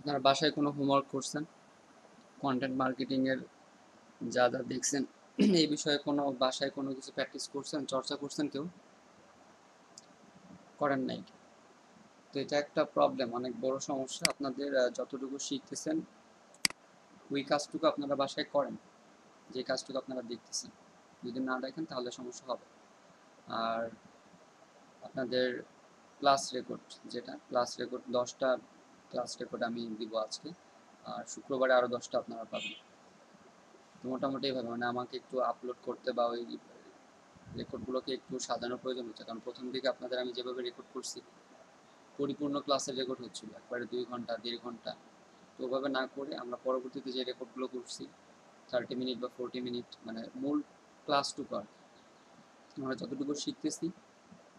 আপনার বাসায় কোনো হোমওয়ার্ক করছেন? কন্টেন্ট মার্কেটিং এর যা যা দেখছেন এই বিষয়ে কোনো বাসায় কোনো কিছু প্র্যাকটিস করছেন, চর্চা করছেন কেউ? করেন নাই? তো এটা একটা প্রবলেম, অনেক বড় সমস্যা। আপনাদের যতটুকু শিখতেছেন ওই কাজটুকু আপনারা বাসায় করেন, যে কাজটুকু আপনারা দেখতেছেন। যদি না দেখেন তাহলে সমস্যা হবে। আর আপনাদের ক্লাস রেকর্ড, যেটা ক্লাস রেকর্ড 10টা ক্লাস রেকর্ড আমি দিব আজকে, আর শুক্রবারে আরও 10টা আপনারা পাবেন। তো মোটামুটি এভাবে মানে আমাকে একটু আপলোড করতে বা ওই রেকর্ডগুলোকে একটু সাজানোর প্রয়োজন হচ্ছে, কারণ প্রথম দিকে আপনাদের আমি যেভাবে রেকর্ড করছি পরিপূর্ণ ক্লাসের রেকর্ড হচ্ছিল একবারে 2 ঘন্টা 1.5 ঘন্টা। তো ওভাবে না করে আমরা পরবর্তীতে যে রেকর্ডগুলো করছি 30 মিনিট বা 40 মিনিট, মানে মূল ক্লাসটুকু আর আমরা যতটুকু শিখতেছি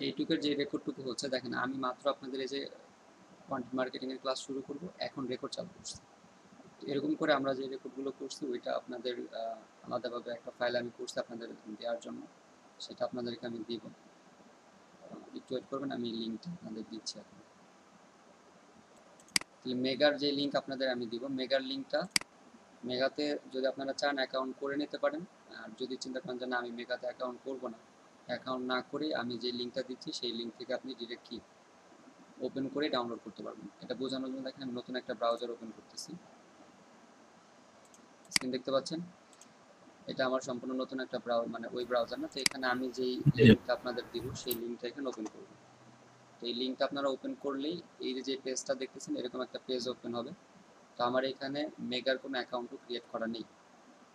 এইটুকের যে রেকর্ডটুকু হচ্ছে, দেখেন আমি মাত্র আপনাদের এই যে কন্টেন্ট মার্কেটিংয়ের ক্লাস শুরু করব এখন রেকর্ড চালু করছি। তো এরকম করে আমরা যে রেকর্ডগুলো করছি ওইটা আপনাদের আলাদাভাবে একটা ফাইল আমি করছি আপনাদের দেওয়ার জন্য, সেটা আপনাদেরকে আমি দিব। একটু ওয়েট করবেন, আমি লিঙ্কটা আপনাদের দিচ্ছি এখন। তাহলে মেগার যে লিঙ্ক আপনাদের আমি দিব, মেগার লিঙ্কটা, মেগাতে যদি আপনারা চান অ্যাকাউন্ট করে নিতে পারেন। আর যদি চিন্তা করেন যে না আমি মেগাতে অ্যাকাউন্ট করব না, অ্যাকাউন্ট না করে আমি যে লিঙ্কটা দিচ্ছি সেই লিঙ্ক থেকে আপনি ডিরেক্টলি ওপেন করে ডাউনলোড করতে পারবেন। এটা বোঝানোর জন্য দেখেন আমি নতুন একটা ব্রাউজার ওপেন করতেছি। স্ক্রিন দেখতে পাচ্ছেন? এটা আমার সম্পূর্ণ নতুন একটা মানে ওই ব্রাউজার না। তো এখানে আমি যেই লিঙ্কটা আপনাদের দিব সেই লিঙ্কটা এখানে ওপেন করব। তো এই লিঙ্কটা আপনারা ওপেন করলেই এই যে পেজটা দেখতেছেন এরকম একটা পেজ ওপেন হবে। তো আমার এখানে মেগার কোনো অ্যাকাউন্টও ক্রিয়েট করা নেই।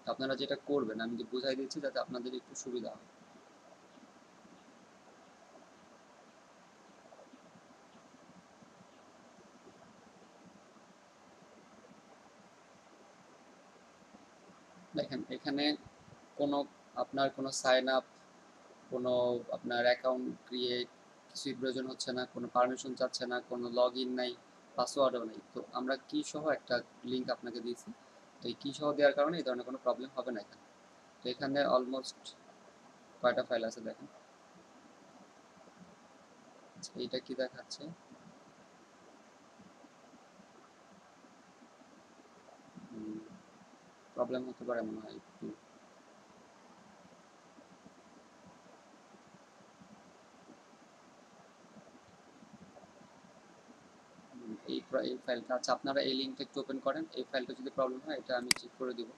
তো আপনারা যেটা করবেন আমি যে বুঝাই দিচ্ছি যাতে আপনাদের একটু সুবিধা হয়। দেখেন এখানে কোনো আপনার কোনো সাইন আপ, কোনো আপনার অ্যাকাউন্ট ক্রিয়েট কিছুই প্রয়োজন হচ্ছে না, কোনো পারমিশন চাচ্ছে না, কোনো লগ ইন নাই, পাসওয়ার্ডও নেই। তো আমরা কি সহ একটা লিঙ্ক আপনাকে দিয়েছি। তো এই কি সহ দেওয়ার কারণে এই ধরনের কোনো প্রবলেম হবে না এখানে। তো এখানে অলমোস্ট কয়টা ফাইল আছে দেখেন। আচ্ছা, এইটা কি দেখাচ্ছে? প্রবলেম হতে পারে মনে হয় একটু। এই ফাইলটা, আচ্ছা আপনারা এই লিঙ্কটা একটু ওপেন করেন। এই ফাইলটা যদি প্রবলেম হয় এটা আমি চেক করে দিব।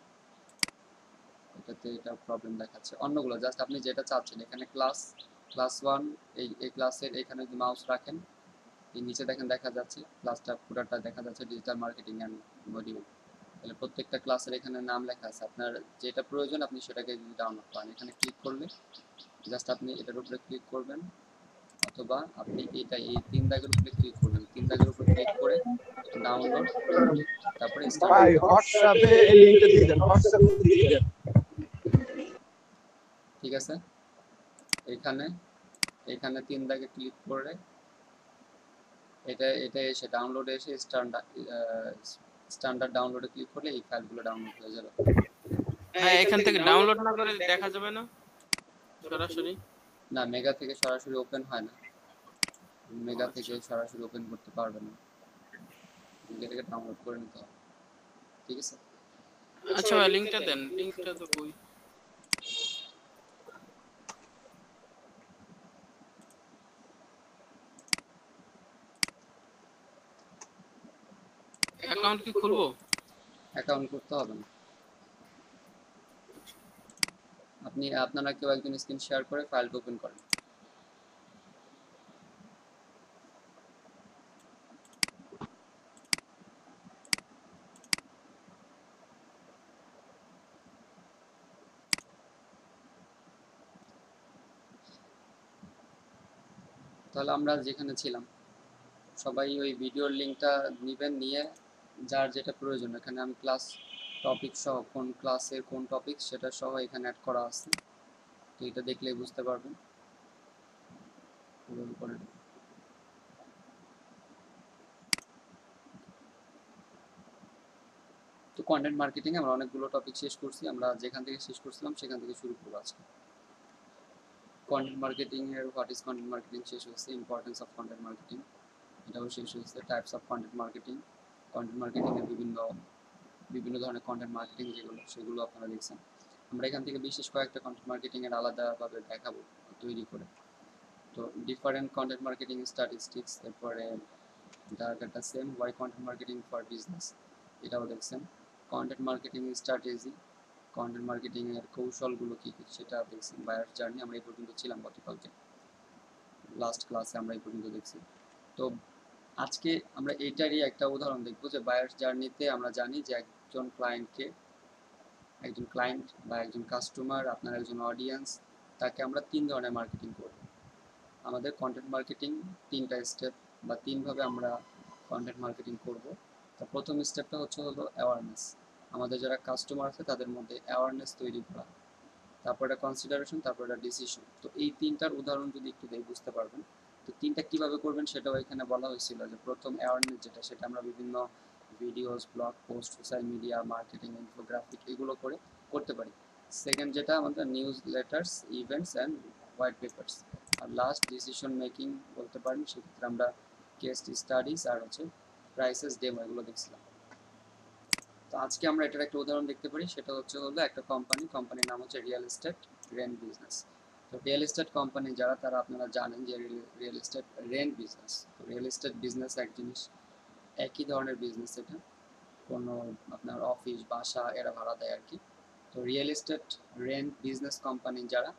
এটাতে এটা প্রবলেম দেখাচ্ছে। অন্যগুলো জাস্ট আপনি যেটা চাচ্ছেন, এখানে ক্লাস 1, এই ক্লাসের এখানে যদি মাউস রাখেন এই নিচে দেখেন দেখা যাচ্ছে ক্লাসটা পুরোটা দেখা যাচ্ছে ডিজিটাল মার্কেটিং অ্যান্ড মডিউল। তাহলে প্রত্যেকটা ক্লাসের এখানে নাম লেখা আছে। আপনার যেটা প্রয়োজন আপনি সেটাকে যদি ডাউনলোড করেন এখানে ক্লিক করলে জাস্ট আপনি এটার উপরে ক্লিক করবেন, অথবা আপনি এই 3 দাগের উপরে ক্লিক করবেন। 3 দাগের উপরে ক্লিক করে ডাউনলোড, তারপরে ভাই হোয়াটসঅ্যাপে এই লিংকটা দিয়ে দেন, হোয়াটসঅ্যাপে দিয়ে দেন। ঠিক আছে, এখানে এখানে 3 দাগে ক্লিক করে এটা এসে ডাউনলোডে এসে স্ট্যান্ডার্ড ডাউনলোডে ক্লিক করলে এই ফাইলগুলো ডাউনলোড হয়ে যাবে। হ্যাঁ, এখান থেকে ডাউনলোড না করে দেখা যাবে না সরাসরি? না, মেগা থেকে সরাসরি ওপেন হয় না। মেগা থেকে সরাসরি ওপেন করতে পারবেন না, মেগা থেকে ডাউনলোড করে নিতে হবে। ঠিক আছে, আচ্ছা ভাই লিংকটা দেন, লিংকটা তো কই? অ্যাকাউন্ট কি খুলবো? অ্যাকাউন্ট করতে হবে না। আপনারা কেউ একজন স্ক্রিন শেয়ার করে ফাইলটা ওপেন করেন। তাহলে আমরা যেখানে ছিলাম সবাই ওই ভিডিওর লিঙ্কটা নেবেন, নিয়ে যার যেটা প্রয়োজন এখানে আমি ক্লাস টপিক সহ কোন ক্লাসের কোন টপিক সেটা সহ এখানে অ্যাড করা আছে। তো এটা দেখলেই বুঝতে পারবেন। তো কন্টেন্ট মার্কেটিং আমরা অনেকগুলো টপিক শেষ করছি, আমরা যেখান থেকে শেষ করছিলাম সেখান থেকে শুরু করবো আজকে। কন্টেন্ট মার্কেটিং এর হোয়াট ইজ কন্টেন্ট মার্কেটিং শেষ হয়েছে, ইম্পর্টেন্স অফ কন্টেন্ট মার্কেটিং এটাও শেষ হয়েছে, types of content marketing, content marketing এর বিভিন্ন বিভিন্ন ধরনের কন্টেন্ট মার্কেটিং যেগুলো সেগুলো আপনারা দেখছেন। আমরা এখান থেকে বিশেষ কয়েকটা কন্টেন্ট মার্কেটিং এর আলাদাভাবে দেখাবো তৈরি করে। তো ডিফারেন্ট কন্টেন্ট মার্কেটিং স্ট্যাটিস্টিক্স, এরপরে data same why content marketing for business, এটাও দেখছেন। Content marketing strategy, content marketing এর কৌশলগুলো কী কী সেটা দেখছেন। বায়ার জার্নি আমরা এই পর্যন্ত ছিলাম গতকালকে, লাস্ট ক্লাসে আমরা এই পর্যন্ত দেখছি। তো আজকে আমরা এইটারই একটা উদাহরণ দেখবো যে বায়ার্স জার্নিতে আমরা জানি যে একজন ক্লায়েন্ট বা একজন কাস্টমার, আপনার একজন অডিয়েন্স, তাকে আমরা 3 ধরনের মার্কেটিং করব। আমাদের কন্টেন্ট মার্কেটিং 3টা স্টেপ বা 3ভাবে আমরা কন্টেন্ট মার্কেটিং করব। তো প্রথম স্টেপটা হলো অ্যাওয়ারনেস। আমাদের যারা কাস্টমার আছে তাদের মধ্যে অ্যাওয়ারনেস তৈরি করা, তারপর এটা কনসিডারেশন, তারপর এটা ডিসিশন। তো এই 3টার উদাহরণ যদি একটু দেই বুঝতে পারবেন। তো 3টা কীভাবে করবেন সেটাও এখানে বলা হয়েছিল যে প্রথম অ্যাওয়ারনেস যেটা, সেটা আমরা বিভিন্ন videos, blog post, social media, marketing, infographic এগুলো করে করতে পারি। সেকেন্ড যেটা আমাদের newsletters, events and white papers. আর লাস্ট ডিসিশন মেকিং বলতে পারেন, সেক্ষেত্রে আমরা কেস স্টাডিজ আর প্রাইসেস ডেমো এগুলো দেখছিলাম। তো আজকে আমরা এটার একটা উদাহরণ দেখতে পারি, সেটা হলো একটা কোম্পানির নাম হচ্ছে রিয়েল এস্টেট রেন্ট বিজনেস। তো রিয়েল এস্টেট কোম্পানি যারা, তারা আপনারা জানেন যে রিয়েল এস্টেট রেন্ট বিজনেস। তো রিয়েল এস্টেট বিজনেস এক জিনিস, একই ধরনের বিজনেস এটা, কোনো আপনার অফিস বাসা এরা ভাড়া দেয় আর কি। তো real estate rent business company যারা,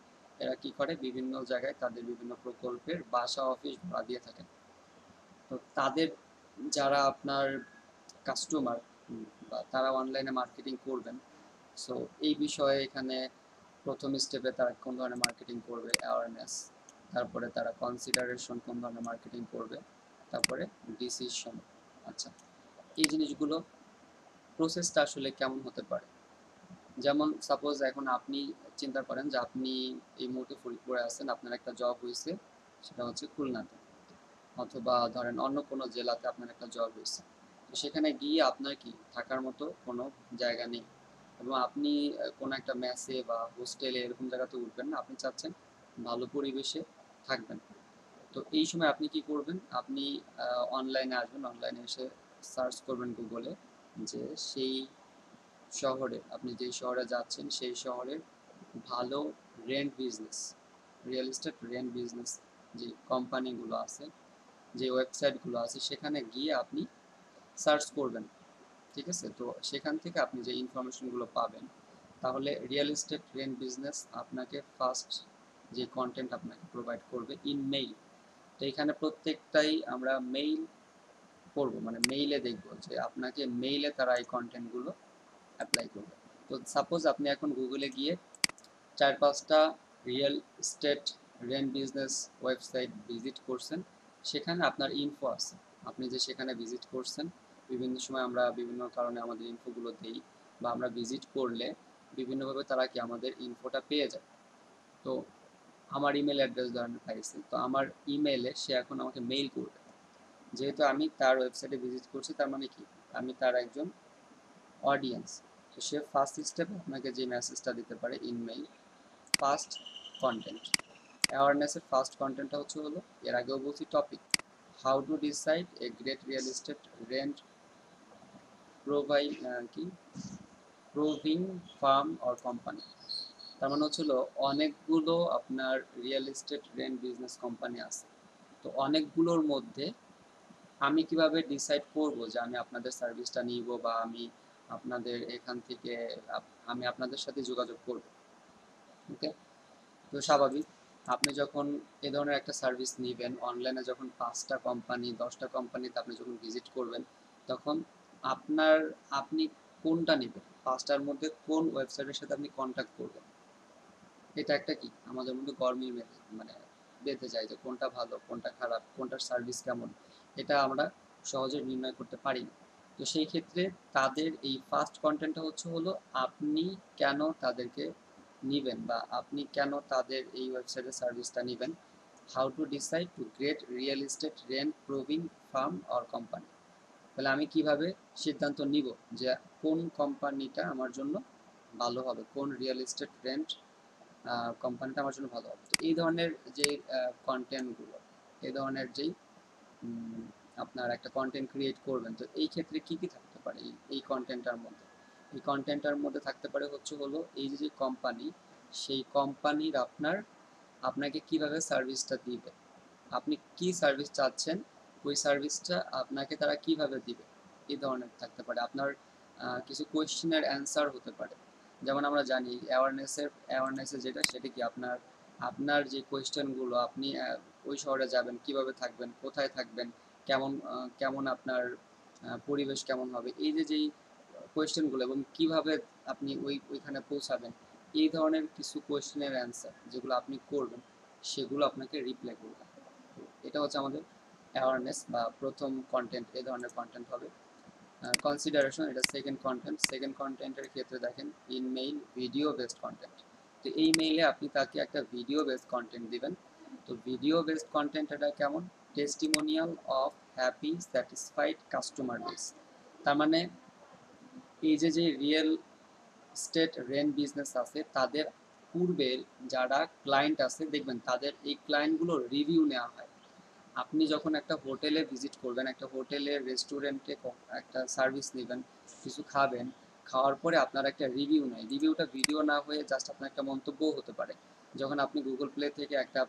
এরা কি করে বিভিন্ন জায়গায় তাদের বিভিন্ন প্রকল্পের বাসা অফিস ভাড়া দিয়ে থাকেন। তো তাদের যারা আপনার কাস্টমার বা তারা অনলাইনে মার্কেটিং করবেন, সো এই বিষয়ে এখানে প্রথম স্টেপে তারা কোন ধরনের মার্কেটিং করবে, অ্যাওয়ারনেস, তারপরে তারা কনসিডারেশন কোন ধরনের মার্কেটিং করবে, তারপরে ডিসিশন। আচ্ছা, এই জিনিসগুলো প্রসেসটা আসলে কেমন হতে পারে? যেমন সাপোজ এখন আপনি চিন্তা করেন যে আপনি এই মুহূর্তে ফরিদপুরে আছেন, আপনার একটা জব হয়েছে, সেটা হচ্ছে খুলনাতে, অথবা ধরেন অন্য কোনো জেলাতে আপনার একটা জব হয়েছে। তো সেখানে গিয়ে আপনার কি থাকার মতো কোনো জায়গা নেই, এবং আপনি কোনো একটা মেসে বা হোস্টেলে এরকম জায়গাতে উঠবেন না, আপনি চাচ্ছেন ভালো পরিবেশে থাকবেন। তো এই সময় আপনি কি করবেন? আপনি অনলাইনে আসবেন, অনলাইনে এসে সার্চ করবেন গুগলে যে সেই শহরে, আপনি যেই শহরে যাচ্ছেন সেই শহরের ভালো rent business, real estate rent business যে কোম্পানিগুলো আছে, যে ওয়েবসাইটগুলো আছে, সেখানে গিয়ে আপনি সার্চ করবেন। ঠিক আছে? তো সেখান থেকে আপনি যে ইনফরমেশনগুলো পাবেন, তাহলে রিয়েল এস্টেট রেন্ট বিজনেস আপনাকে ফার্স্ট যে কন্টেন্ট আপনাকে প্রোভাইড করবে ইন মেইল। তো এখানে প্রত্যেকটাই আমরা মেইল করব, মানে মেইলে দেখব যে আপনাকে মেইলে তারা এই কন্টেন্টগুলো অ্যাপ্লাই করবে। তো সাপোজ আপনি এখন গুগলে গিয়ে 4-5টা real estate rent business website visit করছেন, সেখানে আপনার ইনফো আছে, আপনি যে সেখানে ভিজিট করছেন। বিভিন্ন সময় আমরা বিভিন্ন কারণে আমাদের ইনফোগুলো দিই, বা আমরা ভিজিট করলে বিভিন্নভাবে তারা কি আমাদের ইনফোটা পেয়ে যায়। তো আমার ইমেল অ্যাড্রেস ধরেন পাইছে, তো আমার ইমেলে সে এখন আমাকে মেইল করবে। যেহেতু আমি তার ওয়েবসাইটে ভিজিট করছি, তার মানে কি আমি তার একজন অডিয়েন্স। তো সে ফার্স্ট স্টেপে আপনাকে যে মেসেজটা দিতে পারে ইন মেইল, ফার্স্ট কন্টেন্ট। অ্যাওয়ারনেসের ফার্স্ট কন্টেন্টটা হলো, এর আগেও বলছি topic, how to decide a great real estate rent provide কি প্রুভিং ফার্ম অর কোম্পানি। তার মানে অনেকগুলো আপনার real estate rent business company আছে। তো অনেকগুলোর মধ্যে আমি কিভাবে ডিসাইড করব যে আমি আপনাদের সার্ভিসটা নিব, বা আমি আপনাদের এখান থেকে আমি আপনাদের সাথে যোগাযোগ করব। ওকে? তো স্বাভাবিক, আপনি যখন এ ধরনের একটা সার্ভিস নেবেন অনলাইনে, যখন 5টা কোম্পানি 10টা কোম্পানিতে আপনি যখন ভিজিট করবেন, তখন আপনি কোনটা নেবেন, 5টার মধ্যে কোন ওয়েবসাইটের সাথে আপনি কন্ট্যাক্ট করবেন, এটা একটা কি আমাদের মধ্যে গরমিল মানে বেঁধে যায় যে কোনটা ভালো, কোনটা খারাপ, কোনটার সার্ভিস কেমন, এটা আমরা সহজে নির্ণয় করতে পারি না। তো সেই ক্ষেত্রে তাদের এই ফার্স্ট কন্টেন্টটা হলো আপনি কেন তাদেরকে নিবেন, বা আপনি কেন তাদের এই ওয়েবসাইটের সার্ভিসটা নেবেন। How to decide to great real estate rent proving firm or company. তাহলে আমি কিভাবে সিদ্ধান্ত নিব যে কোন কোম্পানিটা আমার জন্য ভালো হবে, কোন রিয়েল এস্টেট রেন্ট কোম্পানিটা আমার জন্য ভালো হবে। তো এই ধরনের যে কন্টেন্টগুলো, এই ধরনের যেই আপনার একটা কন্টেন্ট ক্রিয়েট করবেন, তো এই ক্ষেত্রে কি কি থাকতে পারে এই কন্টেন্টটার মধ্যে? এই কন্টেন্টটার মধ্যে থাকতে পারে হলো এই যে কোম্পানি, সেই কোম্পানির আপনাকে কিভাবে সার্ভিসটা দিবে, আপনি কি সার্ভিস চাচ্ছেন, ওই সার্ভিসটা আপনাকে তারা কিভাবে দিবে, এই ধরনের থাকতে পারে। আপনার কিছু কোয়েশ্চেনের অ্যান্সার হতে পারে। যেমন আমরা জানি অ্যাওয়ারনেসের যেটা, সেটা কি আপনার আপনার যে কোয়েশ্চেনগুলো, আপনি ওই শহরে যাবেন, কিভাবে থাকবেন, কোথায় থাকবেন, কেমন আপনার পরিবেশ কেমন হবে, এই যে যেই কোয়েশ্চেনগুলো, এবং কিভাবে আপনি ওইখানে পৌঁছাবেন, এই ধরনের কিছু কোয়েশ্চেনের অ্যান্সার যেগুলো আপনি করবেন, সেগুলো আপনাকে রিপ্লাই করবে। এটা হচ্ছে আমাদের অ্যাওয়ারনেস বা প্রথম কন্টেন্ট, এই ধরনের কন্টেন্ট হবে। কনসিডারেশন, এটা সেকেন্ড কন্টেন্টের ক্ষেত্রে দেখেন in mail video based content. তো এই মেইলে আপনি তাকে একটা ভিডিও বেসড কন্টেন্ট দিবেন। তো ভিডিও বেসড কন্টেন্ট এটা কেমন? Testimonial of happy satisfied customer base. তার মানে এই যে যে রিয়েল স্টেট রেন্ট বিজনেস আছে, তাদের পূর্বের যারা ক্লায়েন্ট আছে, দেখবেন তাদের এই ক্লায়েন্টগুলোর রিভিউ নেওয়া হয়। আপনি যখন একটা হোটেলে ভিজিট করবেন, একটা হোটেলে রেস্টুরেন্টে একটা সার্ভিস নেবেন, কিছু খাবেন, খাওয়ার পরে আপনার একটা রিভিউ নেয়, রিভিউটা ভিডিও না হয়ে জাস্ট আপনার একটা মন্তব্যও হতে পারে। যখন আপনি গুগল প্লে থেকে একটা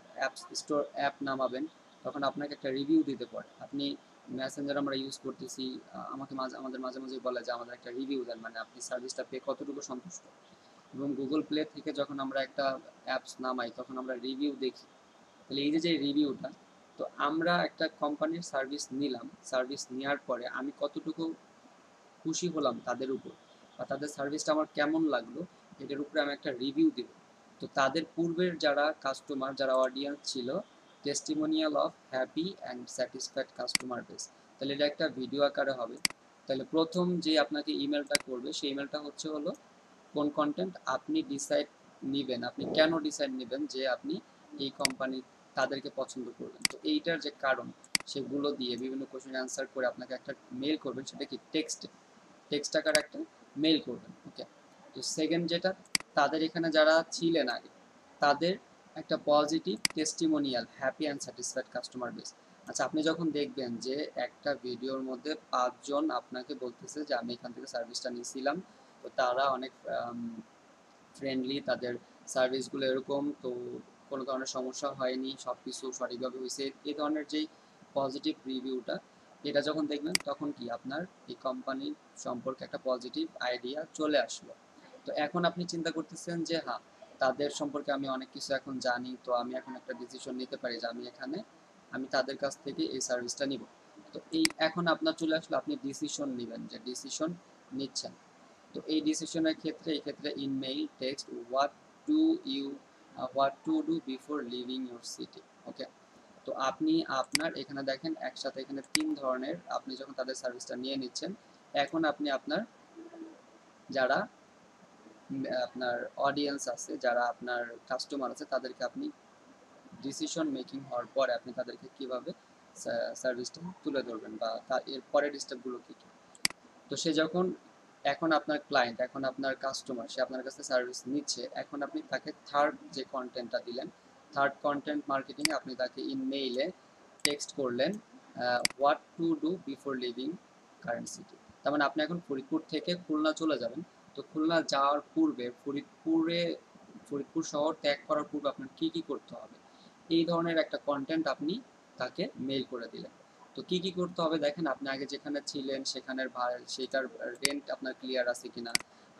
অ্যাপ নামাবেন, তখন আপনাকে একটা রিভিউ দিতে পারে। আপনি মেসেঞ্জার আমরা ইউজ করতেছি, আমাদের মাঝে মাঝে বলে যে আমাদের একটা রিভিউ দেন, মানে আপনি সার্ভিসটা পেয়ে কতটুকু সন্তুষ্ট। এবং গুগল প্লে থেকে যখন আমরা একটা অ্যাপস নামাই, তখন আমরা রিভিউ দেখি। তাহলে এই যে যে রিভিউটা, তো আমরা একটা কোম্পানির সার্ভিস নিলাম, সার্ভিস নেওয়ার পরে আমি কতটুকু খুশি হলাম তাদের উপর, বা তাদের সার্ভিসটা আমার কেমন লাগলো, এটার উপরে আমি একটা রিভিউ দিব। তো তাদের পূর্বের যারা কাস্টমার, যারা অডিয়েন্স ছিল, testimonial of happy and satisfied customer base, তাহলে এটা একটা ভিডিও আকারে হবে। তাহলে প্রথম যে আপনাকে ইমেলটা করবে, সেই ইমেলটা হলো কোন কন্টেন্ট আপনি ডিসাইড নিবেন, আপনি কেন ডিসাইড নেবেন যে আপনি এই কোম্পানি তাদেরকে পছন্দ করবেন, তো এইটার যে কারণ, সেগুলো দিয়ে বিভিন্ন কোশ্চেন অ্যান্সার করে আপনাকে একটা মেল করবেন, সেটা কি টেক্সট আকারে একটা মেল করবেন। ওকে। তো সেকেন্ড যেটা, তাদের এখানে যারা ছিলেন আগে, তাদের একটা positive testimonial happy and satisfied customer base. আচ্ছা, আপনি যখন দেখবেন যে একটা ভিডিওর মধ্যে 5 জন আপনাকে বলতেছে যে আমি এখান থেকে সার্ভিসটা নিয়েছিলাম, তো তারা অনেক ফ্রেন্ডলি, তাদের সার্ভিসগুলো এরকম, তো কোনো ধরনের সমস্যা হয়নি, সব কিছু সঠিকভাবে হয়েছে, এই ধরনের যেই পজিটিভ রিভিউটা, এটা যখন দেখবেন, তখন কি আপনার এই কোম্পানির সম্পর্কে একটা পজিটিভ আইডিয়া চলে আসলো। তো এখন আপনি চিন্তা করতেছেন যে হ্যাঁ, তাদের সম্পর্কে আমি অনেক কিছু এখন জানি, তো আমি এখন একটা ডিসিশন নিতে পারি যে আমি তাদের কাছ থেকে এই সার্ভিসটা নিব। তো এই এখন আপনার চলে আসলো, আপনি ডিসিশন নেবেন, যে ডিসিশন নিচ্ছেন। তো এই ডিসিশনের ক্ষেত্রে, এই ক্ষেত্রে in mail text do you what to do before leaving your city. Okay. তো আপনি আপনার এখানে দেখেন একসাথে এখানে 3 ধরনের, আপনি যখন তাদের সার্ভিসটা নিয়ে নিচ্ছেন, এখন আপনি আপনার যারা আপনার অডিয়েন্স আছে, যারা আপনার কাস্টমার আছে, তাদেরকে আপনি ডিসিশন মেকিং হওয়ার পরে আপনি তাদেরকে কিভাবে সার্ভিসটা তুলে ধরবেন, বা এর পরের স্টেপগুলো কী কী। তো সে যখন, এখন আপনার ক্লায়েন্ট, এখন আপনার কাস্টমার, সে আপনার কাছে সার্ভিস নিচ্ছে, এখন আপনি তাকে থার্ড যে কন্টেন্টটা দিলেন, থার্ড কন্টেন্ট মার্কেটিংয়ে আপনি তাকে ইন মেইলে টেক্সট করলেন what to do before living current city. তার মানে আপনি এখন ফরিদপুর থেকে খুলনা চলে যাবেন, তো খুলনা যাওয়ার পূর্বে ফরিদপুর শহর ত্যাগ করার পূর্বে আপনার কী কী করতে হবে, এই ধরনের একটা কন্টেন্ট আপনি তাকে মেইল করে দিলেন। তো কি কি করতে হবে দেখেন, আপনি আগে যেখানে ছিলেন সেখানের সেটার রেন্ট আপনার ক্লিয়ার আছে কিনা,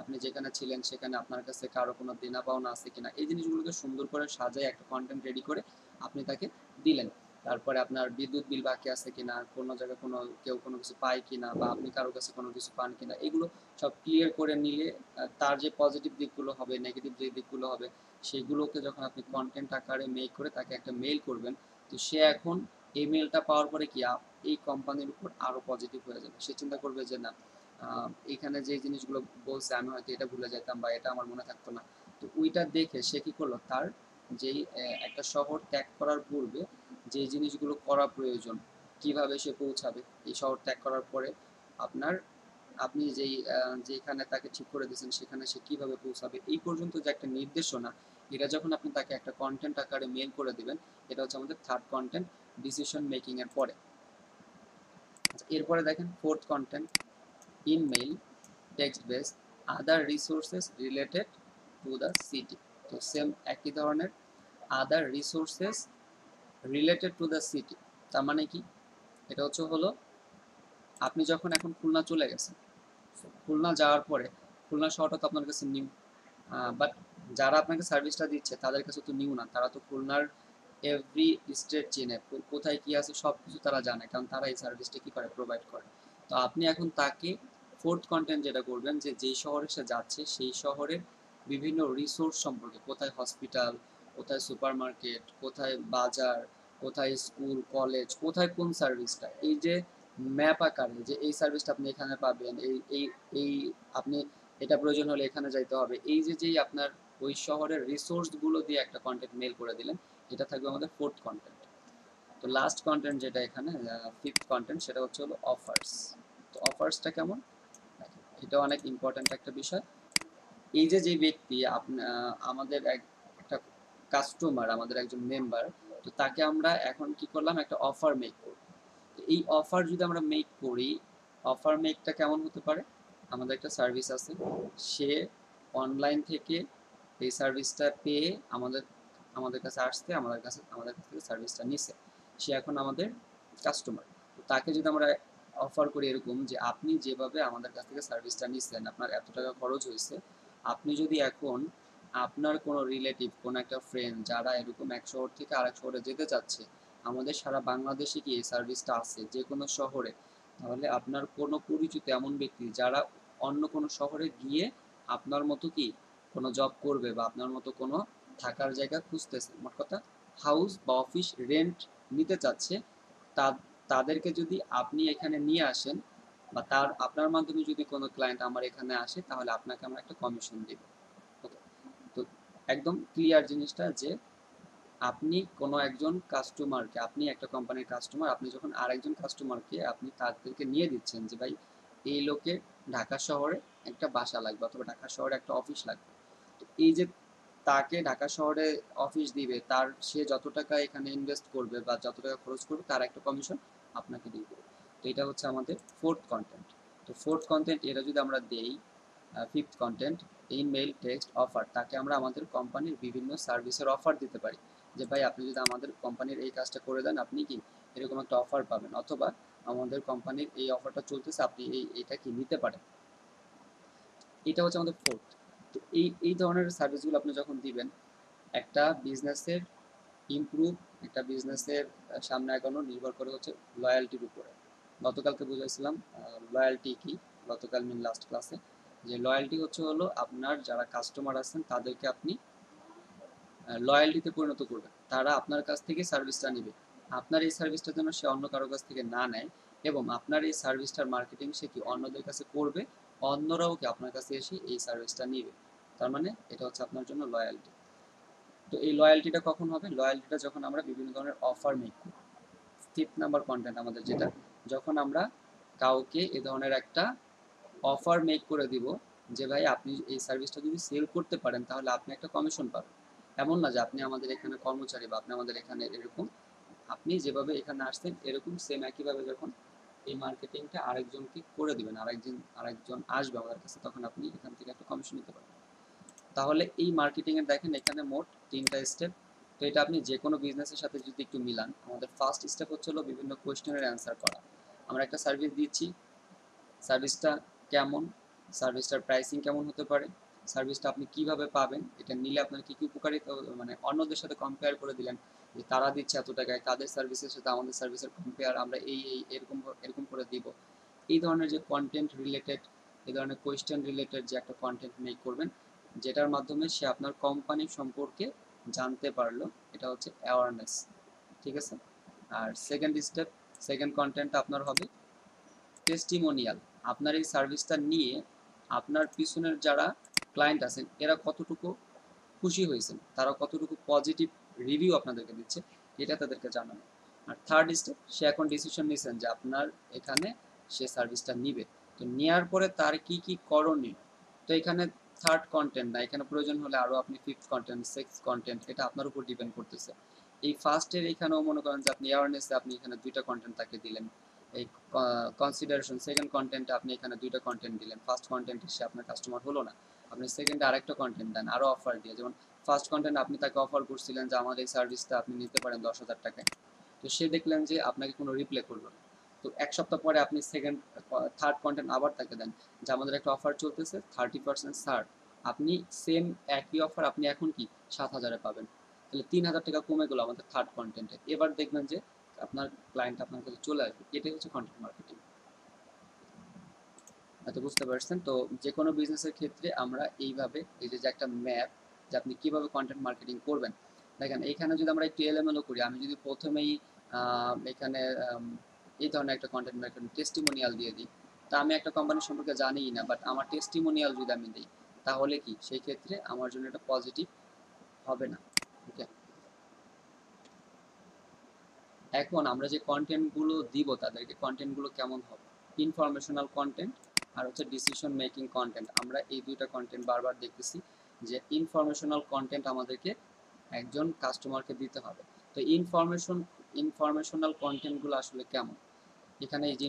আপনি যেখানে ছিলেন সেখানে আপনার কাছে কারো কোনো দেনা পাওনা আছে কিনা, এই জিনিসগুলোকে সুন্দর করে সাজায় একটা কন্টেন্ট রেডি করে আপনি তাকে দিলেন। তারপরে আপনার বিদ্যুৎ বিল বাকি আছে কিনা, কোনো জায়গায় কেউ কোনো কিছু পায় কিনা, বা আপনি কারো কাছে কোনো কিছু পান কিনা, এগুলো সব ক্লিয়ার করে নিলে তার যে পজিটিভ দিকগুলো হবে, নেগেটিভ যে দিকগুলো হবে, সেগুলোকে যখন আপনি কন্টেন্ট আকারে মেক করে তাকে একটা মেইল করবেন, তো সে এখন এই মেলটা পাওয়ার পরে কি এই কোম্পানির উপর আরো পজিটিভ হয়ে যাবে। সে চিন্তা করবে যে না, এখানে যে জিনিসগুলো বলছে আমি হয়তো এটা ভুলে যেতাম, বা এটা আমার মনে থাকতো না। তো ওইটা দেখে সে কি করলো, তার যেই একটা শহর ত্যাগ করার পূর্বে যে জিনিসগুলো করা প্রয়োজন, কিভাবে সে পৌঁছাবে এই শহর ত্যাগ করার পরে, আপনার আপনি যেখানে তাকে ঠিক করে দিয়েছেন সেখানে সে কিভাবে পৌঁছাবে, এই পর্যন্ত যে একটা নির্দেশনা, এটা যখন আপনি তাকে একটা কন্টেন্ট আকারে মেল করে দিবেন, এটা হচ্ছে আমাদের থার্ড কন্টেন্ট ডিসিশন মেকিং এর পরে। এরপরে দেখেন fourth content, email text base other resources related to the city. তো সেম একই ধরনের other resources related to the city, তার মানে কি, এটা হলো আপনি যখন এখন খুলনা চলে গেছেন, খুলনা যাওয়ার পরে খুলনা শহরটা তো আপনার কাছে নিউ, বাট যারা আপনাকে সার্ভিসটা দিচ্ছে তাদের কাছে তো নিউ না, তারা তো খুলনার এভরি স্টেট চেনে, কোথায় কি আছে সব কিছু তারা জানে, কারণ তারা এই সার্ভিসটা কি করে, প্রোভাইড করে। তো আপনি এখন তাকে ফোর্থ কন্টেন্ট যেটা করবেন, যে যেই শহরে সে যাচ্ছে সেই শহরের বিভিন্ন রিসোর্স সম্পর্কে, কোথায় হসপিটাল, কোথায় সুপার মার্কেট, কোথায় বাজার, কোথায় স্কুল কলেজ, কোথায় কোন সার্ভিসটা, এই যে ম্যাপ আকারে যে এই সার্ভিসটা আপনি এখানে পাবেন, এই এই এই আপনি এটা প্রয়োজন হলে এখানে যাইতে হবে, এই যে যেই আপনার ওই শহরের রিসোর্সগুলো দিয়ে একটা কন্টেন্ট মেল করে দিলেন, এটা থাকবে আমাদের ফোর্থ কন্টেন্ট। তো লাস্ট কন্টেন্ট যেটা এখানে ফিফথ কন্টেন্ট, সেটা হলো অফার্স। তো অফার্সটা কেমন, এটা অনেক ইম্পর্ট্যান্ট একটা বিষয়। এই যে যে ব্যক্তি আমাদের একটা কাস্টমার, আমাদের একজন মেম্বার, তো তাকে আমরা এখন কি করলাম, একটা অফার মেক করব। তো এই অফার যদি আমরা মেক করি, অফার মেকটা কেমন হতে পারে, আমাদের একটা সার্ভিস আছে, সে অনলাইন থেকে এই সার্ভিসটা পেয়ে আমাদের আমাদের কাছে আসছে, আমাদের কাছ থেকে সার্ভিসটা নিছে, সে এখন আমাদের কাস্টমার। তো তাকে যদি আমরা অফার করি এরকম, যে আপনি যেভাবে আমাদের কাছ থেকে সার্ভিসটা নিচ্ছেন, আপনার এত টাকা খরচ হয়েছে, আপনি যদি এখন আপনার কোনো রিলেটিভ, কোনো একটা ফ্রেন্ড যারা এরকম এক শহর থেকে আরেক শহরে যেতে চাচ্ছে, আমাদের সারা বাংলাদেশে কি এই সার্ভিসটা আছে যে কোনো শহরে, তাহলে আপনার কোনো পরিচিত এমন ব্যক্তি যারা অন্য কোনো শহরে গিয়ে আপনার মতো কি কোনো জব করবে, বা আপনার মতো কোনো থাকার জায়গা খুঁজতেছে, মোট কথা হাউস বা অফিস রেন্ট নিতে চাচ্ছে, তাদেরকে যদি আপনি এখানে নিয়ে আসেন, বা আপনার মাধ্যমে যদি কোনো ক্লায়েন্ট আমার এখানে আসে, তাহলে আপনাকে আমরা একটা কমিশন দিব। ওকে, তো একদম ক্লিয়ার জিনিসটা, যে আপনি কোনো একজন কাস্টমারকে, আপনি একটা কোম্পানির কাস্টমার, আপনি যখন আরেকজন কাস্টমারকে আপনি তাদেরকে নিয়ে দিচ্ছেন, যে ভাই এই লোকের ঢাকা শহরে একটা বাসা লাগবে, অথবা ঢাকা শহরে একটা অফিস লাগবে, তো এই যে তাকে ঢাকা শহরে অফিস দিবে, সে যত টাকা এখানে ইনভেস্ট করবে বা যত টাকা খরচ করবে, তার একটা কমিশন আপনাকে দিয়ে দেবে। তো এটা হচ্ছে আমাদের ফোর্থ কন্টেন্ট। তো ফোর্থ কন্টেন্ট এটা যদি আমরা দেই, fifth content email text offer, তাকে আমরা আমাদের কোম্পানির বিভিন্ন সার্ভিসের অফার দিতে পারি, যে ভাই আপনি যদি আমাদের কোম্পানির এই কাজটা করে দেন, আপনি কি এরকম একটা অফার পাবেন, অথবা আমাদের কোম্পানির এই অফারটা চলতেছে, আপনি এইটা কি নিতে পারেন। এটা হচ্ছে আমাদের ফোর্থ। তো এই ধরনের সার্ভিসগুলো আপনি যখন দিবেন, একটা বিজনেসের ইমপ্রুভ, একটা বিজনেসের সামনে এগোনো নির্ভর করে হচ্ছে লয়্যালটির উপরে। গতকালকে বুঝাইছিলাম লয়্যালটি কি, গতকাল লাস্ট ক্লাসে, যে লয়্যালটি হলো আপনার যারা কাস্টমার আছেন তাদেরকে আপনি লয়্যালটিতে পরিণত করবেন, তারা আপনার কাছ থেকে সার্ভিসটা নেবে, আপনার এই সার্ভিসটা যেন সে অন্য কারো কাছ থেকে না নেয়, এবং আপনার এই সার্ভিসটার মার্কেটিং সে কি অন্যদের কাছে করবে, অন্যরাও কি আপনার কাছে এসে এই সার্ভিসটা নেবে, তার মানে এটা হচ্ছে আপনার জন্য লয়্যালটি। তো এই লয়্যালটিটা কখন হবে, লয়্যালটিটা যখন আমরা বিভিন্ন ধরনের অফার মেক করি। ফিফথ নাম্বার কন্টেন্ট আমাদের যেটা, যখন আমরা কাউকে এ ধরনের একটা অফার মেক করে দিব, যে ভাই আপনি এই সার্ভিসটা যদি সেল করতে পারেন, তাহলে আপনি একটা কমিশন পাবেন। এমন না যে আপনি আমাদের এখানে কর্মচারী, বা আপনি আমাদের এখানে এরকম, আপনি যেভাবে এখানে আসছেন এরকম সেম একইভাবে যখন এই মার্কেটিংটা আরেকজনকে করে দিবেন, আরেকজন আসবে আমাদের কাছে, তখন আপনি এখান থেকে একটা কমিশন নিতে পারবেন। তাহলে এই মার্কেটিং এর দেখেন এখানে মোট 3টা স্টেপ। তো এটা আপনি যে কোনো বিজনেসের সাথে যদি একটু মিলান, আমাদের ফার্স্ট স্টেপ হলো বিভিন্ন কোয়েশ্চেনের অ্যান্সার করা। আমরা একটা সার্ভিস দিচ্ছি, সার্ভিসটা কেমন, সার্ভিসটার প্রাইসিং কেমন হতে পারে, সার্ভিসটা আপনি কিভাবে পাবেন, এটা নিলে আপনার কি কি উপকারিতা, মানে অন্যদের সাথে কম্পেয়ার করে দিলেন, যে তারা দিচ্ছে এত টাকায়, তাদের সার্ভিসের সাথে আমাদের সার্ভিসের কম্পেয়ার আমরা এই এরকম এরকম করে দিব। এই ধরনের যে কন্টেন্ট রিলেটেড, এই ধরনের কোয়েশ্চেন রিলেটেড যে একটা কন্টেন্ট মেক করবেন, যেটার মাধ্যমে সে আপনার কোম্পানি সম্পর্কে জানতে পারলো, এটা হচ্ছে অ্যাওয়ারনেস। ঠিক আছে। আর সেকেন্ড স্টেপ, সেকেন্ড কন্টেন্ট আপনার হবে টেস্টিমোনিয়াল। আপনার এই সার্ভিসটা নিয়ে আপনার পিছনের যারা ক্লায়েন্ট আছেন, এরা কতটুকু খুশি হয়েছেন, তারা কতটুকু পজিটিভ রিভিউ আপনাদেরকে দিচ্ছে, এটা তাদেরকে জানানো। আর থার্ড স্টেপ, সে এখন ডিসিশন নিয়েছেন যে আপনার এখানে সে সার্ভিসটা নিবে, তো নেওয়ার পরে তার কি কি করণীয়। তো এখানে থার্ড কন্টেন্ট না, এখানে প্রয়োজন হলে আরও আপনি ফিফথ কন্টেন্ট, সিক্স কন্টেন্ট, এটা আপনার উপর ডিপেন্ড করতেছে। এই ফার্স্টের এখানেও মনে করেন যে আপনি অ্যাওয়ারনেসে আপনি এখানে 2টা কন্টেন্ট তাকে দিলেন, এই কনসিডারেশন সেকেন্ড কন্টেন্টে আপনি এখানে দুইটা কন্টেন্ট দিলেন, ফার্স্ট কন্টেন্ট সে আপনার কাস্টমার হলো না, আপনি সেকেন্ডে আরেকটা কন্টেন্ট দেন আরও অফার দিয়ে, যেমন ফার্স্ট কন্টেন্ট আপনি তাকে অফার করছিলেন যে আমার এই সার্ভিসটা আপনি নিতে পারেন 10,000 টাকায়, তো সে দেখলেন যে আপনাকে কোনো রিপ্লাই করলো না, তো এক সপ্তাহ পরে আপনি থার্ড কন্টেন্ট আবার তাকে দেন যে আমাদের একটা অফার চলতেছে 30% ছাড়, আপনি সেম একই অফার আপনি এখন কি 7,000-এ পাবেন, তাহলে 3,000 টাকা কমে গেলো আমাদের থার্ড কন্টেন্টে, এবার দেখবেন যে আপনার ক্লায়েন্ট আপনার কাছে চলে আসবে, এটাই হচ্ছে কন্টেন্ট মার্কেটিং। হয়তো বুঝতে পারছেন। তো যে কোনো বিজনেসের ক্ষেত্রে আমরা এইভাবে এই যে একটা ম্যাপ যে আপনি কিভাবে কন্টেন্ট মার্কেটিং করবেন, দেখেন এইখানে যদি আমরা একটু এলোমেলো করি, আমি যদি প্রথমেই এখানে এই ধরনের একটা কন্টেন্ট মার্কেটিং টেস্টিমোনিয়াল দিয়ে দিই, তা আমি একটা কোম্পানি সম্পর্কে জানিই না, বাট আমার টেস্টিমোনিয়াল যদি আমি দিই তাহলে কি সেই ক্ষেত্রে আমার জন্য এটা পজিটিভ হবে না। ওকে, এখন আমরা যে কন্টেন্টগুলো দিব তাদেরকে কন্টেন্টগুলো কেমন হবে, ইনফরমেশনাল কন্টেন্ট আর হচ্ছে ডিসিশন মেকিং কন্টেন্ট, আমরা এই দুইটা কন্টেন্ট বারবার দেখতেছি যে ইনফরমেশনাল কন্টেন্ট আমাদেরকে একজন কাস্টমারকে দিতে হবে। তো ইনফরমেশনাল কন্টেন্টগুলো আসলে কেমন, এখানে এই যে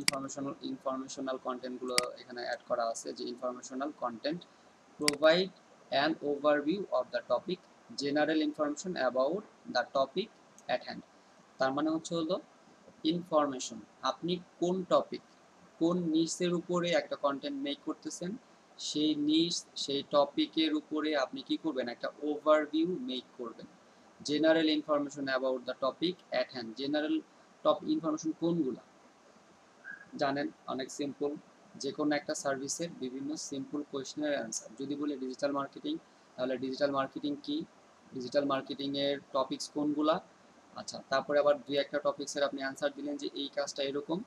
ইনফরমেশনাল কন্টেন্টগুলো এখানে অ্যাড করা আছে যে informational content provide an overview of the topic, general information about the topic at hand, তার মানে হচ্ছে হলো ইনফরমেশন, আপনি কোন টপিক কোন নিচের উপরে একটা কন্টেন্ট মেক করতেছেন, সেই নিচ সেই টপিকের উপরে আপনি কি করবেন একটা ওভারভিউ মেক করবেন, general information about the topic at hand, general top information কোনগুলা জানেন, অনেক সিম্পল, যে কোনো একটা সার্ভিসের বিভিন্ন সিম্পল কোয়েশ্চেনের অ্যান্সার, যদি বলি ডিজিটাল মার্কেটিং তাহলে ডিজিটাল মার্কেটিং কি, ডিজিটাল মার্কেটিংয়ের টপিকস কোনগুলা, আচ্ছা তারপরে আবার দুই একটা টপিক্সের আপনি অ্যান্সার দিলেন যে এই কাজটা এরকম,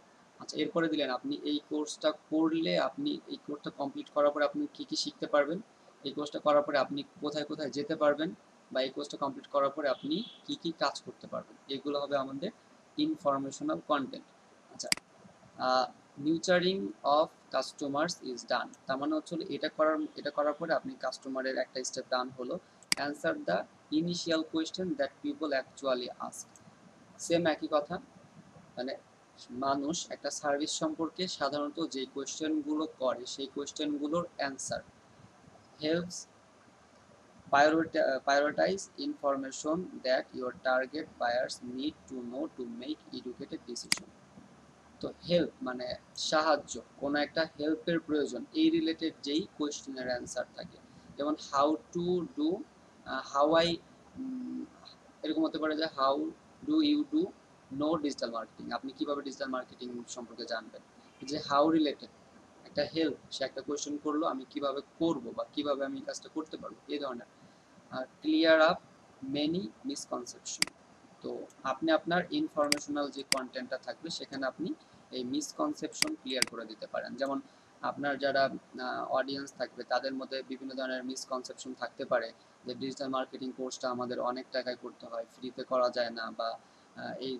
আচ্ছা এরপরে দিলেন আপনি এই কোর্সটা করলে আপনি এই কোর্সটা কমপ্লিট করার পরে আপনি কী কী শিখতে পারবেন, এই কোর্সটা করার পরে আপনি কোথায় কোথায় যেতে পারবেন, বা এই কোর্সটা কমপ্লিট করার পরে আপনি কী কী কাজ করতে পারবেন, এগুলো হবে আমাদের ইনফরমেশনাল কন্টেন্ট। আচ্ছা, নিউচারিং অফ কাস্টমার্স ইজ ডান, তার মানে হচ্ছে এটা করার পরে আপনি কাস্টমারের একটা স্টেপ ডান হলো, answer the initial question that people actually ask, same একই কথা, মানে মানুষ একটা সার্ভিস সম্পর্কে সাধারণত যে কোয়েশ্চেনগুলো করে সেই কোয়েশ্চেনগুলোর answer helps prioritize information that your target buyers need to know to make educated decision, তো হেল্প মানে সাহায্য, কোনো একটা হেল্পের প্রয়োজন এই রিলেটেড যেই কোয়েশ্চেনের অ্যান্সার থাকে, যেমন how to do how I এরকম হতে পারে যে how do you do know digital marketing, আপনি কিভাবে ডিজিটাল মার্কেটিং সম্পর্কে জানবেন, যে হাউ রিলেটেড একটা হেল্প, সে একটা কোয়েশ্চেন করলো আমি কিভাবে করব বা কিভাবে আমি কাজটা করতে পারবো, এই ধরনের। আর ক্লিয়ার আপ মেনি মিসকনসেপশন, তো আপনি আপনার ইনফরমেশনাল যে কন্টেন্টটা থাকবে সেখানে আপনি এই মিসকনসেপশন ক্লিয়ার করে দিতে পারেন, যেমন আপনার যারা অডিয়েন্স থাকবে তাদের মধ্যে বিভিন্ন ধরনের মিসকনসেপশন থাকতে পারে যে ডিজিটাল মার্কেটিং কোর্সটা আমাদের অনেক টাকায় করতে হয়, ফ্রিতে করা যায় না, বা এই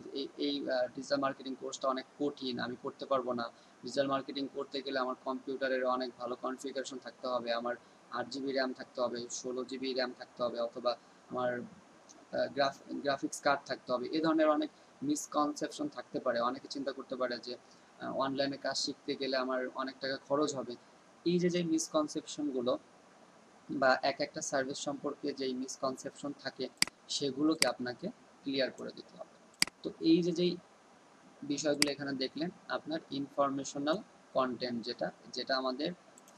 এই ডিজিটাল মার্কেটিং কোর্সটা অনেক কঠিন, আমি করতে পারবো না, ডিজিটাল মার্কেটিং করতে গেলে আমার কম্পিউটারের অনেক ভালো কনফিগারেশন থাকতে হবে, আমার 8 জিবি র্যাম থাকতে হবে, 16 জিবি র্যাম থাকতে হবে, অথবা আমার গ্রাফিক্স কার্ড থাকতে হবে, এই ধরনের অনেক মিসকনসেপশন থাকতে পারে, অনেকে চিন্তা করতে পারে যে অনলাইনে কাজ শিখতে গেলে আমার অনেক টাকা খরচ হবে, এই যে মিসকনসেপশনগুলো বা একটা সার্ভিস সম্পর্কে যেই মিসকনসেপশন থাকে সেগুলোকে আপনাকে ক্লিয়ার করে দিতে হবে। তো এই যেই বিষয়গুলো এখানে দেখলেন আপনার ইনফরমেশনাল কন্টেন্ট, যেটা যেটা আমাদের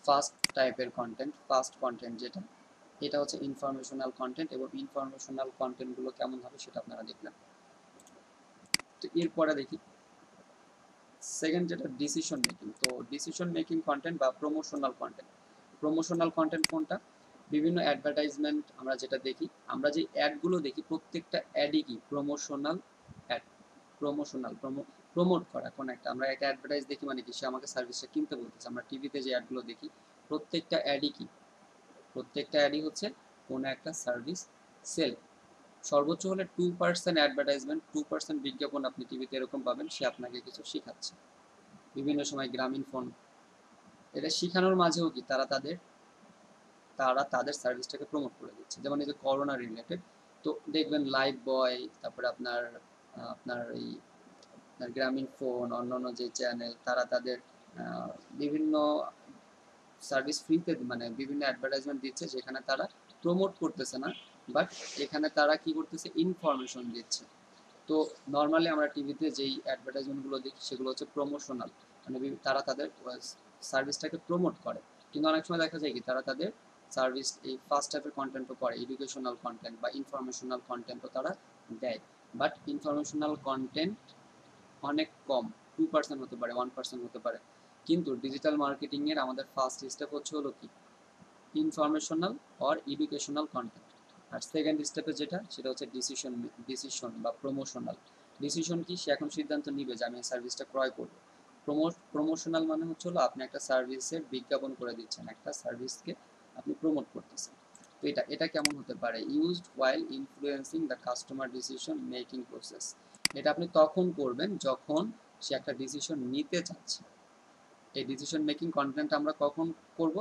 ফার্স্ট টাইপের কন্টেন্ট, ফার্স্ট কন্টেন্ট যেটা, এটা হচ্ছে ইনফরমেশনাল কন্টেন্ট, এবং ইনফরমেশনাল কন্টেন্টগুলো কেমন হবে সেটা আপনারা দেখলেন। তো এরপরে দেখি সেকেন্ড যেটা ডিসিশন মেকিং, তো ডিসিশন মেকিং কন্টেন্ট বা প্রমোশনাল কন্টেন্ট, প্রমোশনাল কন্টেন্ট কোনটা, বিভিন্ন অ্যাডভার্টাইজমেন্ট আমরা যেটা দেখি, আমরা যে অ্যাডগুলো দেখি প্রত্যেকটা অ্যাডই কি প্রমোশনাল অ্যাড, প্রমোট করা কোন একটা, আমরা একটা অ্যাডভার্টাইজ দেখি মানে কি সে আমাকে সার্ভিসটা কিনতে বলতেছে, আমরা টিভিতে যে অ্যাডগুলো দেখি প্রত্যেকটা অ্যাডই কি, প্রত্যেকটা অ্যাডই হচ্ছে কোনো একটা সার্ভিস সেল, সর্বোচ্চ হলে 2% অ্যাডভার্টাইজমেন্ট, 2% বিজ্ঞাপন আপনি টিভিতে এরকম পাবেন সে আপনাকে কিছু শেখাচ্ছে, বিভিন্ন সময় গ্রামীণ ফোন, এটা শেখানোর মাঝেও কি তারা তাদের সার্ভিসটাকে প্রমোট করে দিচ্ছে, যেমন এই যে করোনা রিলেটেড, তো দেখবেন লাইফ বয়, তারপরে আপনার আপনার এই আপনার গ্রামীণ ফোন, অন্যান্য যে চ্যানেল, তারা তাদের বিভিন্ন সার্ভিস ফ্রিতে মানে বিভিন্ন অ্যাডভার্টাইজমেন্ট দিচ্ছে, যেখানে তারা প্রমোট করতেছে না, বাট এখানে তারা কি করতেছে, ইনফরমেশন দিচ্ছে। তো নর্মালি আমরা টিভিতে যেই অ্যাডভার্টাইজমেন্টগুলো দেখি সেগুলো হচ্ছে প্রমোশনাল, মানে তারা তাদের সার্ভিসটাকে প্রমোট করে। কিন্তু অনেক সময় দেখা যায় কি তারা তাদের সার্ভিস এই ফার্স্ট টাইপের কন্টেন্টও করে, এডুকেশনাল কন্টেন্ট বা ইনফরমেশনাল কন্টেন্টও তারা দেয়। বাট ইনফরমেশনাল কন্টেন্ট অনেক কম, 2% হতে পারে, 1% হতে পারে। কিন্তু ডিজিটাল মার্কেটিংয়ের আমাদের ফার্স্ট স্টেপ হচ্ছে হলো কি, ইনফরমেশনাল অর এডুকেশনাল কন্টেন্ট। আর সেকেন্ড স্টেপে যেটা, সেটা হচ্ছে ডিসিশন বা প্রমোশনাল। ডিসিশন কি, সে এখন সিদ্ধান্ত নিবে যে আমি এই সার্ভিসটা ক্রয় করবো। প্রমোশনাল মানে হচ্ছে হলো আপনি একটা সার্ভিসের বিজ্ঞাপন করে দিচ্ছেন, একটা সার্ভিসকে আপনি প্রমোট করতেছেন। তো এটা এটা কেমন হতে পারে, used while influencing the customer decision making process. এটা আপনি তখন করবেন যখন সে একটা ডিসিশন নিতে চাচ্ছে। এই ডিসিশন মেকিং কন্টেন্ট আমরা কখন করব,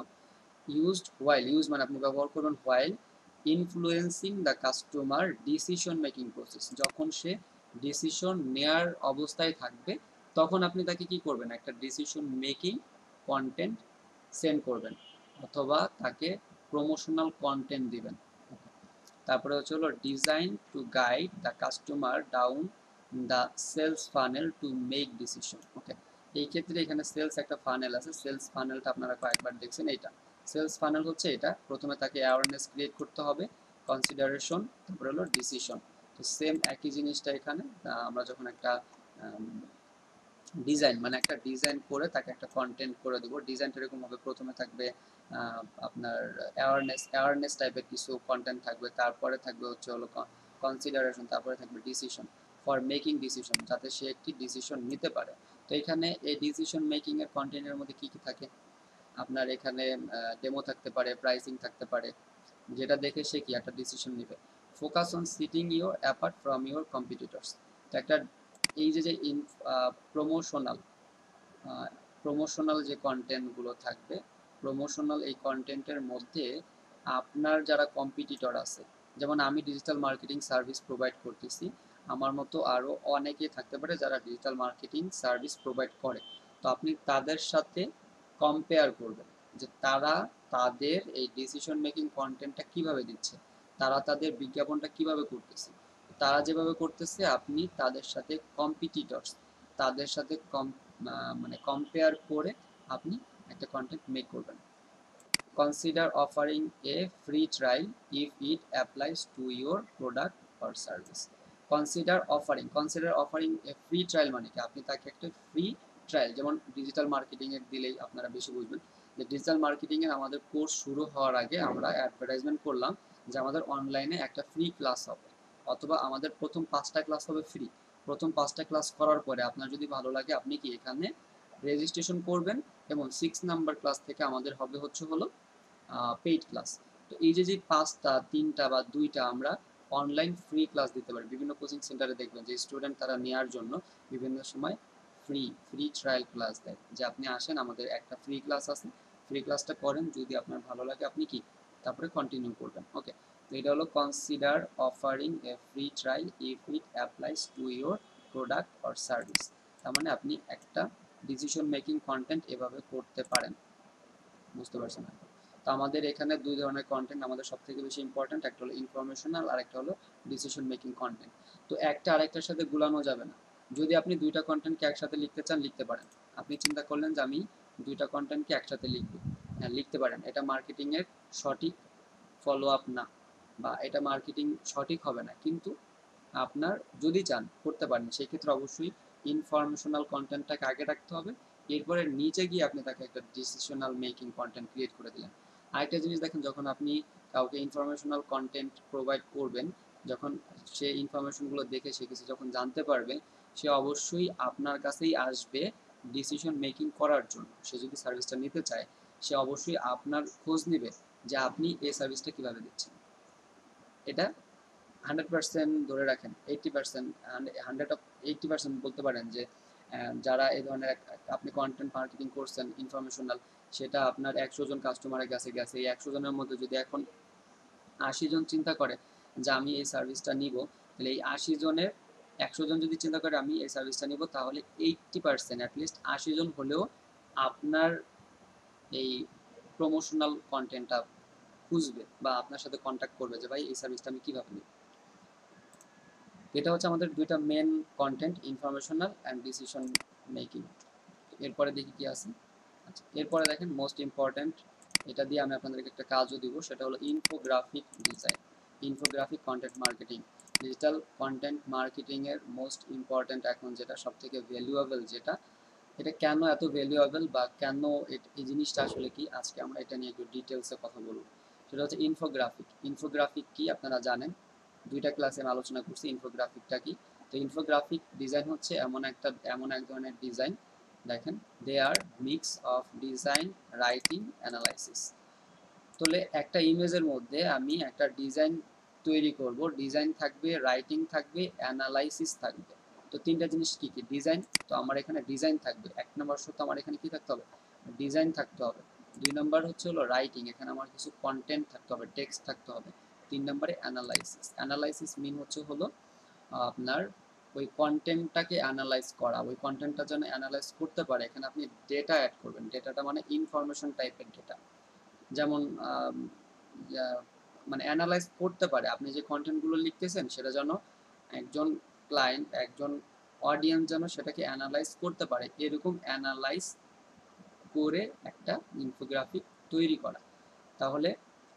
ইউজড ওয়াইল, ইউজ মানে আপনি ব্যবহার করবেন while influencing the customer decision making process. যখন সে ডিসিশন নেয়ার অবস্থায় থাকবে, তখন আপনি তাকে কি করবেন, একটা ডিসিশন মেকিং কন্টেন্ট সেন্ড করবেন, অথবা তাকে প্রমোশনাল কন্টেন্ট দিবেন। তারপরে হচ্ছে হলো design to guide the customer down the sales funnel to make decision. Okay, এই ক্ষেত্রে এখানে সেলস একটা ফানেল আছে, সেলস ফানেলটা আপনারা কয়েকবার দেখছেন। এইটা সেলস ফানেল হচ্ছে, এটা প্রথমে তাকে অ্যাওয়ারনেস ক্রিয়েট করতে হবে, কনসিডারেশন, তারপরে হলো ডিসিশন। তো সেম একই জিনিসটা এখানে আমরা যখন একটা ডিজাইন মানে একটা ডিজাইন করে তাকে একটা কন্টেন্ট করে দেবো। ডিজাইনটা এরকম হবে, প্রথমে থাকবে আপনার অ্যাওয়ারনেস টাইপের কিছু কন্টেন্ট থাকবে, তারপরে থাকবে হচ্ছে হলো কনসিডারেশন, তারপরে থাকবে ডিসিশন, ফর মেকিং ডিসিশন, যাতে সে একটি ডিসিশন নিতে পারে। তো এখানে এই ডিসিশন মেকিং এর কন্টেন্টের মধ্যে কি কি থাকে, আপনার এখানে ডেমো থাকতে পারে, প্রাইসিং থাকতে পারে, যেটা দেখে সে কি একটা ডিসিশন নেবে। Focus on sitting your apart from your competitors. তো একটা এই যে যে প্রমোশনাল প্রমোশনাল যে কন্টেন্টগুলো থাকবে, প্রমোশনাল এই কন্টেন্টের মধ্যে আপনার যারা কম্পিটিটর আছে, যেমন আমি ডিজিটাল মার্কেটিং সার্ভিস প্রোভাইড করতেছি, আমার মতো আরও অনেকে থাকতে পারে যারা ডিজিটাল মার্কেটিং সার্ভিস প্রোভাইড করে। তো আপনি তাদের সাথে কম্পেয়ার করবেন যে তারা তাদের এই ডিসিশন মেকিং কন্টেন্টটা কিভাবে দিচ্ছে, তারা তাদের বিজ্ঞাপনটা কিভাবে করতেছে। তারা যেভাবে করতেছে আপনি তাদের সাথে কম্পিটিটরস, তাদের সাথে মানে কম্পেয়ার করে আপনি একটা কন্টেন্ট মেক করবেন। Consider offering A free trial if it applies to your product or service. Consider offering A free trial মানে কি, আপনি তাকে একটা ফ্রি ট্রায়াল, যেমন ডিজিটাল মার্কেটিং এর দিলেই আপনারা বেশি বুঝবেন, যে ডিজিটাল মার্কেটিং এর আমাদের কোর্স শুরু হওয়ার আগে আমরা অ্যাডভার্টাইজমেন্ট করলাম যে আমাদের অনলাইনে একটা ফ্রি ক্লাস হবে, অথবা আমাদের প্রথম 5টা ক্লাস হবে ফ্রি। প্রথম 5টা ক্লাস করার পরে আপনার যদি ভালো লাগে আপনি কি এখানে রেজিস্ট্রেশন করবেন, এবং 6 নাম্বার ক্লাস থেকে আমাদের হবে হচ্ছে হলো পেইড ক্লাস। তো এই যে যে 5টা, 3টা বা 2টা আমরা অনলাইন ফ্রি ক্লাস দিতে পারি। বিভিন্ন কোচিং সেন্টারে দেখবেন যে স্টুডেন্ট তারা নেওয়ার জন্য বিভিন্ন সময় ফ্রি ট্রায়াল ক্লাস দেয়, যে আপনি আসেন, আমাদের একটা ফ্রি ক্লাস আছে, ফ্রি ক্লাসটা করেন, যদি আপনার ভালো লাগে আপনি কি তারপরে কন্টিনিউ করবেন। ওকে, তো এটা হলো consider offering A free trial if it applies to your product or service. তার মানে আপনি একটা ডিসিশন মেকিং কন্টেন্ট এভাবে করতে পারেন। বুঝতে পারছেন? তো আমাদের এখানে 2 ধরনের কন্টেন্ট আমাদের সবথেকে বেশি ইম্পর্টেন্ট, একটা হলো ইনফরমেশনাল আর একটা হলো ডিসিশন মেকিং কন্টেন্ট। তো একটা আরেকটার সাথে গুলানো যাবে না। যদি আপনি 2টা কন্টেন্টকে একসাথে লিখতে চান লিখতে পারেন। আপনি চিন্তা করলেন যে আমি 2টা কন্টেন্টকে একসাথে লিখব, হ্যাঁ লিখতে পারেন। এটা মার্কেটিং এর সঠিক ফলো আপ না, বা এটা মার্কেটিং সঠিক হবে না, কিন্তু আপনার যদি চান করতে পারেন। সেই ক্ষেত্রে অবশ্যই ইনফরমেশনাল কন্টেন্টটাকে আগে রাখতে হবে, এরপরে নিচে গিয়ে আপনি তাকে একটা ডিসিশনাল মেকিং কন্টেন্ট ক্রিয়েট করে দিলেন। আরেকটা জিনিস দেখেন, যখন আপনি কাউকে ইনফরমেশনাল কন্টেন্ট প্রোভাইড করবেন, যখন সে ইনফরমেশনগুলো দেখে সে কিছু যখন জানতে পারবে, সে অবশ্যই আপনার কাছেই আসবে ডিসিশন মেকিং করার জন্য। সে যদি সার্ভিসটা নিতে চায়, সে অবশ্যই আপনার খোঁজ নেবে যে আপনি এই সার্ভিসটা কিভাবে দিচ্ছেন। এটা 100% ধরে রাখেন, 80%, 80% বলতে পারেন যে যারা এই ধরনের আপনি কন্টেন্ট মার্কেটিং করছেন ইনফরমেশনাল, সেটা আপনার 100 জন কাস্টমারের কাছে গেছে, এই 100 জনের মধ্যে যদি এখন 80 জন চিন্তা করে যে আমি এই সার্ভিসটা নিব, তাহলে এই 80 জনের 100 জন যদি চিন্তা করে আমি এই সার্ভিসটা নিব, তাহলে 80% অ্যাটলিস্ট 80 জন হলেও আপনার এই প্রমোশনাল কন্টেন্টটা খুঁজবে বা আপনার সাথে কন্ট্যাক্ট করবে যে ভাই এই সার্ভিসটা আমি কিভাবে নিব। এটা হচ্ছে আমাদের দুইটা main content, informational and decision making. এরপরে দেখি কি আছে। আচ্ছা, এরপরে দেখেন মোস্ট ইম্পর্ট্যান্ট, এটা দিয়ে আমি আপনাদেরকে একটা কাজও দিব, সেটা হলো infographic design, infographic content marketing. Digital content marketing এর মোস্ট ইম্পর্ট্যান্ট এখন যেটা সবথেকে ভ্যালুয়েবল যেটা, এটা কেন এত ভ্যালুয়েবল বা কেন এই জিনিসটা আসলে কি, আজকে আমরা এটা নিয়ে একটু ডিটেলসে কথা বলবো। সেটা হচ্ছে ইনফোগ্রাফিক। ইনফোগ্রাফিক কি আপনারা জানেন, দুইটা ক্লাসে আমি আলোচনা করছি ইনফোগ্রাফিকটা কি। তো ইনফোগ্রাফিক ডিজাইন হচ্ছে এমন এক ধরনের ডিজাইন, দেখেন they are mix of design, writing, analysis. তাহলে একটা ইমেজের মধ্যে আমি একটা ডিজাইন তৈরি করব, ডিজাইন থাকবে, রাইটিং থাকবে, অ্যানালাইসিস থাকবে। তো তিনটা জিনিস কি কি, ডিজাইন, তো আমার এখানে ডিজাইন থাকবে, 1 নম্বর শর্ত আমার এখানে কি থাকতে হবে, ডিজাইন থাকতে হবে। 2 নম্বর হচ্ছে হলো রাইটিং, এখানে আমার কিছু কন্টেন্ট থাকতে হবে, টেক্সট থাকতে হবে। 3 নম্বরে অ্যানালাইসিস। অ্যানালাইসিস মিন হচ্ছে হলো আপনার ওই কন্টেন্টটাকে অ্যানালাইজ করা, ওই কন্টেন্টটা যেন অ্যানালাইজ করতে পারে, এখানে আপনি ডেটা অ্যাড করবেন। ডেটাটা মানে ইনফরমেশন টাইপের ডেটা, যেমন মানে অ্যানালাইজ করতে পারে আপনি যে কন্টেন্টগুলো লিখতেছেন, সেটা যেন একজন ক্লায়েন্ট, একজন অডিয়েন্স যেন সেটাকে অ্যানালাইজ করতে পারে, এরকম অ্যানালাইজ করে একটা ইনফোগ্রাফিক তৈরি করা। তাহলে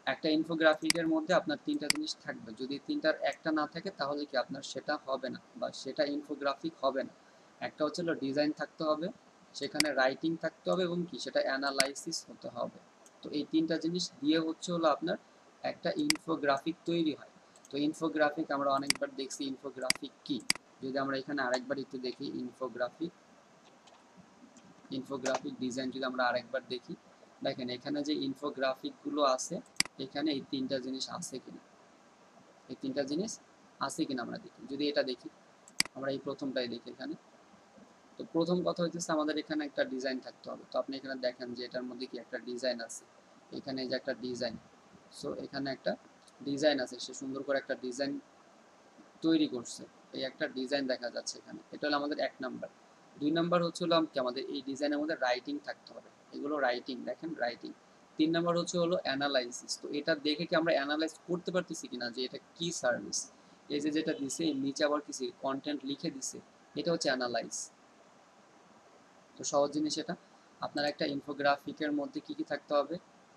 একটা ইনফোগ্রাফিকের মধ্যে আপনার তিনটা জিনিস থাকবে, যদি তিনটার একটা না থাকে তাহলে কি আপনার সেটা হবে না বা সেটা ইনফোগ্রাফিক হবে না। একটা হচ্ছে হলো ডিজাইন থাকতে হবে, সেখানে রাইটিং থাকতে হবে এবং কি সেটা অ্যানালাইসিস হতে হবে। তো এই তিনটা জিনিস দিয়ে হচ্ছে হলো আপনার একটা ইনফোগ্রাফিক তৈরি হয়। তো ইনফোগ্রাফিক আমরা অনেকবার দেখছি, ইনফোগ্রাফিক কি, যদি আমরা এখানে আরেকবার একটু দেখি, ইনফোগ্রাফিক, ইনফোগ্রাফিক ডিজাইন যদি আমরা আরেকবার দেখি, দেখেন এখানে যে ইনফোগ্রাফিকগুলো আছে, এখানে এই তিনটা জিনিস আছে কিনা, এই তিনটা জিনিস আছে কিনা আমরা দেখি। যদি এটা দেখি, আমরা এই প্রথমটাই দেখি এখানে। তো প্রথম কথা হইতেছে আমাদের এখানে একটা ডিজাইন থাকতে হবে। তো আপনি এখানে দেখেন যে এটার মধ্যে কি একটা ডিজাইন আছে, এখানে যে একটা ডিজাইন, সো এখানে একটা ডিজাইন আছে, সে সুন্দর করে একটা ডিজাইন তৈরি করছে, এই একটা ডিজাইন দেখা যাচ্ছে এখানে, এটা হলো আমাদের 1 নাম্বার। 2 নাম্বার হচ্ছে হলো কি আমাদের এই ডিজাইনের মধ্যে রাইটিং থাকতে হবে, এগুলো রাইটিং, দেখেন রাইটিং। 3 নাম্বার হচ্ছে হলো অ্যানালাইসিস, তো এটা দেখে কি আমরা অ্যানালাইজ করতে পারতেছি কিনা যে এটা কি সার্ভিস, এই যে যেটা দিছে এর নিচে আবার কিছু কন্টেন্ট লিখে দিছে, এটা হচ্ছে অ্যানালাইজ। তো সহজ জিনিস এটা। আপনার একটা ইনফোগ্রাফিকের মধ্যে কি কি থাকতে হবে,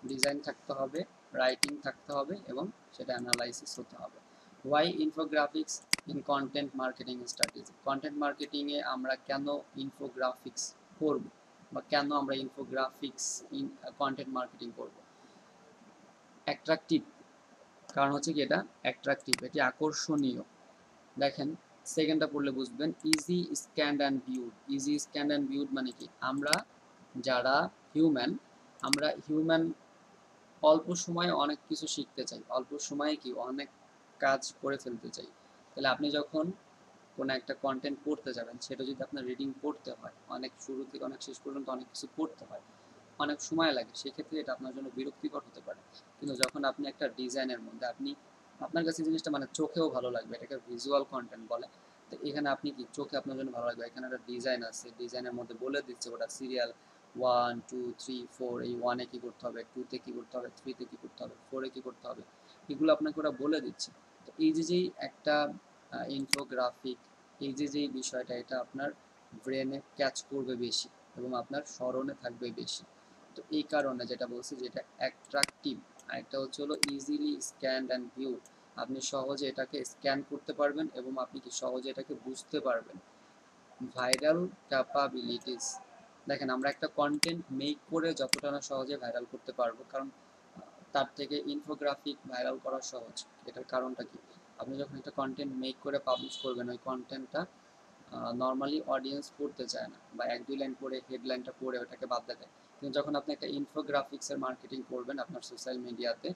ডিজাইন থাকতে হবে, রাইটিং থাকতে হবে এবং সেটা অ্যানালাইসিস হতে হবে। Why infographics in content marketing strategy, content মার্কেটিংয়ে আমরা কেন ইনফোগ্রাফিক্স করব বা কেন আমরা ইনফোগ্রাফিক্স ইন কন্টেন্ট মার্কেটিং করব। অ্যাট্রাকটিভ, কারণ হচ্ছে কি এটা অ্যাট্রাকটিভ, এটি আকর্ষণীয়। দেখেন সেকেন্ডটা পড়লে বুঝবেন, easy scanned and viewed. Easy scanned and viewed মানে কি, আমরা যারা হিউম্যান, আমরা হিউম্যান অল্প সময়ে অনেক কিছু শিখতে চাই, অল্প সময়ে কি অনেক কাজ করে ফেলতে চাই। তাহলে আপনি যখন কোনো একটা কন্টেন্ট পড়তে যাবেন, সেটা যদি আপনার রিডিং পড়তে হয়, অনেক শুরু থেকে অনেক শেষ পর্যন্ত অনেক কিছু পড়তে হয়, অনেক সময় লাগে, সেক্ষেত্রে এটা আপনার জন্য বিরক্তিকর হতে পারে। কিন্তু যখন আপনি একটা ডিজাইনের মধ্যে আপনি, আপনার কাছে জিনিসটা মানে চোখেও ভালো লাগবে, এটাকে ভিজুয়াল কন্টেন্ট বলে। তো এখানে আপনি কি চোখে আপনার জন্য ভালো লাগবে, এখানে একটা ডিজাইন আছে, ডিজাইনের মধ্যে বলে দিচ্ছে ওটা সিরিয়াল 1 2 3 4, এই 1-এ কী করতে হবে, 2-তে কী করতে হবে, 3-তে কী করতে হবে, 4-এ কী করতে হবে, এগুলো আপনাকে ওরা বলে দিচ্ছে। তো এই যে যেই একটা ইনফোগ্রাফিক, এই যে যেই বিষয়টা, এটা আপনার ব্রেনে ক্যাচ করবে বেশি এবং আপনার স্মরণে থাকবে বেশি। তো এই কারণে যেটা বলছি যে এটা অ্যাট্রাকটিভ। আরেকটা হচ্ছে হলো ইজিলি স্ক্যান্ড অ্যান্ড ভিউ, আপনি সহজে এটাকে স্ক্যান করতে পারবেন এবং আপনি কি সহজে এটাকে বুঝতে পারবেন। ভাইরাল ক্যাপাবিলিটিস, দেখেন আমরা একটা কন্টেন্ট মেক করে যতটা না সহজে ভাইরাল করতে পারবো, কারণ তার থেকে ইনফোগ্রাফিক ভাইরাল করা সহজ। এটার কারণটা কি, আপনি যখন একটা কন্টেন্ট মেক করে পাবলিশ করবেন, ওই কন্টেন্টটা নর্মালি অডিয়েন্স পড়তে চায় না বা 1 2 লাইন পড়ে হেডলাইনটা পড়ে ওটাকে বাদ দেয়। কিন্তু যখন আপনি একটা ইনফোগ্রাফিক্সের মার্কেটিং করবেন আপনার সোশ্যাল মিডিয়াতে,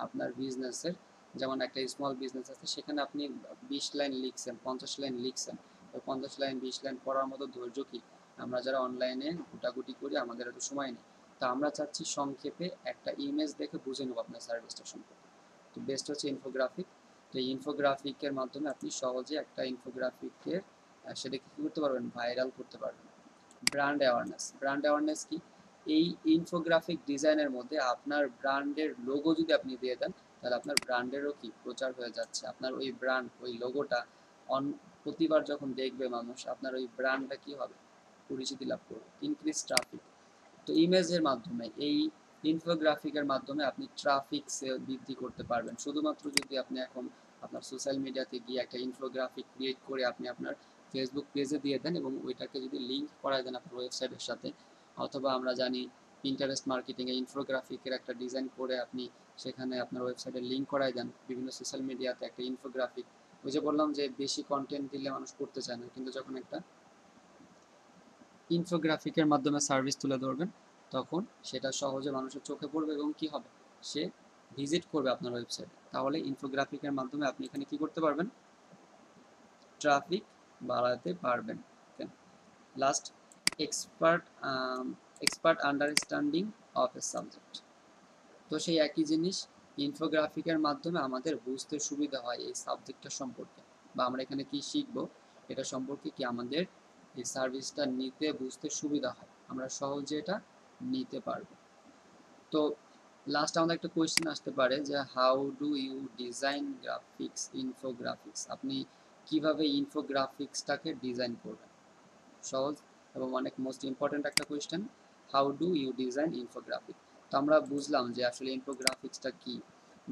আপনার বিজনেসের, যেমন একটা স্মল বিজনেস আছে, সেখানে আপনি 20 লাইন লিখছেন, 50 লাইন লিখছেন, ওই 50 লাইন 20 লাইন পড়ার মতো ধৈর্য কি আমরা যারা অনলাইনে গুটাগুটি করি, আমাদের এত সময় নেই। তো আমরা চাচ্ছি সংক্ষেপে একটা ইমেজ দেখে বুঝে নেবো আপনার সার্ভিসটা সম্পর্কে। তো বেস্ট হচ্ছে ইনফোগ্রাফিক। তো এই ইনফোগ্রাফিকের মাধ্যমে আপনি সহজে একটা ইনফোগ্রাফিকের সেটাকে কী করতে পারবেন, ভাইরাল করতে পারবেন। ব্র্যান্ড অ্যাওয়ারনেস কি, এই ইনফোগ্রাফিক ডিজাইনের মধ্যে আপনার ব্র্যান্ডের লোগো যদি আপনি দিয়ে দেন, তাহলে আপনার ব্র্যান্ডেরও কি প্রচার হয়ে যাচ্ছে, আপনার ওই ব্র্যান্ড ওই লোগোটা প্রতিবার যখন দেখবে মানুষ, আপনার ওই ব্র্যান্ডটা কি হবে, পরিচিতি লাভ করবে, ইনক্রিজ ট্রাফিক। তো ইমেজের মাধ্যমে, এই ইনফোগ্রাফিকের মাধ্যমে আপনি ট্রাফিক বৃদ্ধি করতে পারবেন, শুধুমাত্র যদি আপনি এখন আপনার সোশ্যাল মিডিয়াতে গিয়ে একটা ইনফোগ্রাফিক ক্রিয়েট করে আপনি আপনার ফেসবুক পেজে দিয়ে দেন এবং ওইটাকে যদি লিঙ্ক করায় দেন আপনার ওয়েবসাইটের সাথে, অথবা আমরা জানি ইন্টারেস্ট মার্কেটিংয়ে ইনফোগ্রাফিকের একটা ডিজাইন করে আপনি সেখানে আপনার ওয়েবসাইটে লিঙ্ক করায় দেন, বিভিন্ন সোশ্যাল মিডিয়াতে একটা ইনফোগ্রাফিক, ওই যে বললাম যে বেশি কন্টেন্ট দিলে মানুষ পড়তে চায় না, কিন্তু যখন একটা ইনফোগ্রাফিকের মাধ্যমে সার্ভিস তুলে ধরবেন, তখন সেটা সহজে মানুষের চোখে পড়বে এবং কি হবে, সে ভিজিট করবে আপনার ওয়েবসাইটে। তাহলে ইনফোগ্রাফিকের মাধ্যমে আপনি এখানে কি করতে পারবেন, ট্রাফিক বাড়াতে পারবেন। Last, expert expert understanding of A subject. তো সেই একই জিনিস, ইনফোগ্রাফিকের মাধ্যমে আমাদের বুঝতে সুবিধা হয় এই সাবজেক্টটা সম্পর্কে, বা আমরা এখানে কি শিখব এটা সম্পর্কে, কি আমাদের এই সার্ভিসটা নিতে বুঝতে সুবিধা হয়, আমরা সহজে এটা নিতে পারবো। তো লাস্ট আমাদের একটা কোয়েশ্চেন আসতে পারে যে how do you design graphics infographics, আপনি কিভাবে ইনফোগ্রাফিক্সটাকে ডিজাইন করবেন। সহজ এবং অনেক মোস্ট ইম্পর্ট্যান্ট একটা question, how do you design infographic. তো আমরা বুঝলাম যে আসলে ইনফোগ্রাফিক্সটা কি,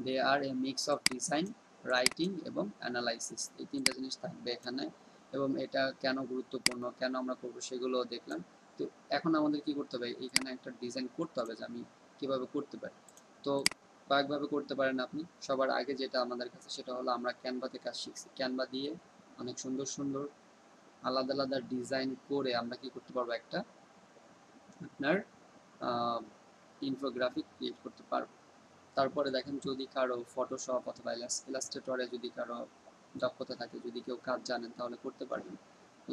they are a mix of design, writing এবং অ্যানালাইসিস, এই তিনটা জিনিস থাকবে এখানে, এবং এটা কেন গুরুত্বপূর্ণ, কেন আমরা করবো সেগুলো দেখলাম। তো এখন আমাদের কি করতে হবে, এখানে একটা ডিজাইন করতে হবে যে আমি কিভাবে করতে পারি। তো কয়েকভাবে করতে পারেন আপনি। সবার আগে যেটা আমাদের কাছে সেটা হলো আমরা ক্যানভাতে কাজ শিখছি, ক্যানভা দিয়ে অনেক সুন্দর সুন্দর আলাদা আলাদা ডিজাইন করে আমরা কি করতে পারবো, একটা আপনার ইনফোগ্রাফিক ক্রিয়েট করতে পারবো। তারপরে দেখেন যদি কারো ফটোশপ অথবা ইলাস্ট্রেটরে যদি কারো দক্ষতা থাকে, যদি কেউ কাজ জানেন তাহলে করতে পারবেন।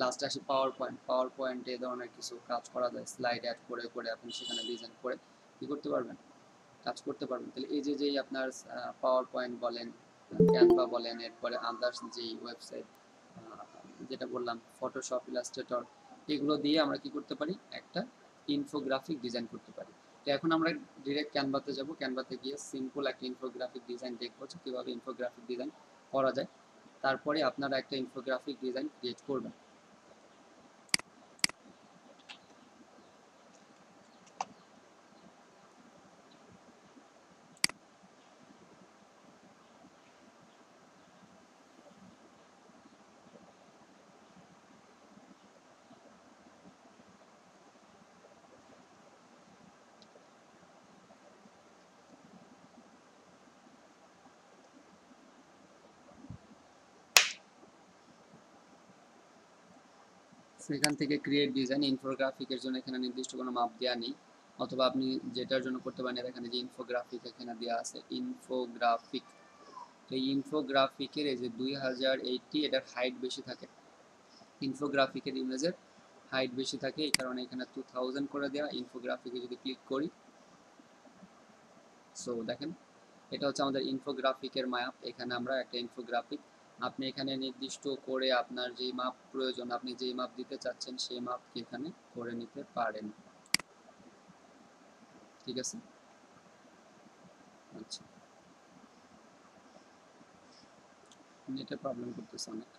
লাস্টে আসি পাওয়ার পয়েন্টে এ ধরনের কিছু কাজ করা যায়, স্লাইড অ্যাড করে করে আপনি সেখানে ডিজাইন করে কি করতে পারবেন, কাজ করতে পারবেন। তাহলে এই যে যেই আপনার পাওয়ার পয়েন্ট বলেন, ক্যানভা বলেন, এরপরে আদার্স যেই ওয়েবসাইট যেটা বললাম ফটোশপ, ইলাস্ট্রেটর, এগুলো দিয়ে আমরা কি করতে পারি, একটা ইনফোগ্রাফিক ডিজাইন করতে পারি। তো এখন আমরা ডিরেক্ট ক্যানভাতে যাব, ক্যানভাতে গিয়ে সিম্পল একটা ইনফোগ্রাফিক ডিজাইন দেখবো যে কীভাবে ইনফোগ্রাফিক ডিজাইন করা যায়, তারপরে আপনারা একটা ইনফোগ্রাফিক ডিজাইন ক্রিয়েট করবেন। সেখান থেকে ক্রিয়েট ডিজাইন, ইনফোগ্রাফিকের জন্য এখানে নির্দিষ্ট কোনো মাপ দেওয়া নেই, অথবা আপনি যেটার জন্য করতে পারেন, এখানে যে ইনফোগ্রাফিক এখানে দেওয়া আছে ইনফোগ্রাফিক। তো এই ইনফোগ্রাফিকের এই যে 2080 এটার হাইট বেশি থাকে, ইনফোগ্রাফিকের ইমেজের হাইট বেশি থাকে, এই কারণে এখানে 2000 করে দেওয়া। ইনফোগ্রাফিকে যদি ক্লিক করি, সো দেখেন এটা হচ্ছে আমাদের ইনফোগ্রাফিকের ম্যাপ। এখানে আমরা একটা ইনফোগ্রাফিক, আপনি এখানে নির্দিষ্ট করে আপনার যেই মাপ প্রয়োজন, আপনি যেই মাপ দিতে চাচ্ছেন সেই মাপকে এখানে করে নিতে পারেন। ঠিক আছে, আচ্ছা নেটে প্রবলেম করতেছে অনেক।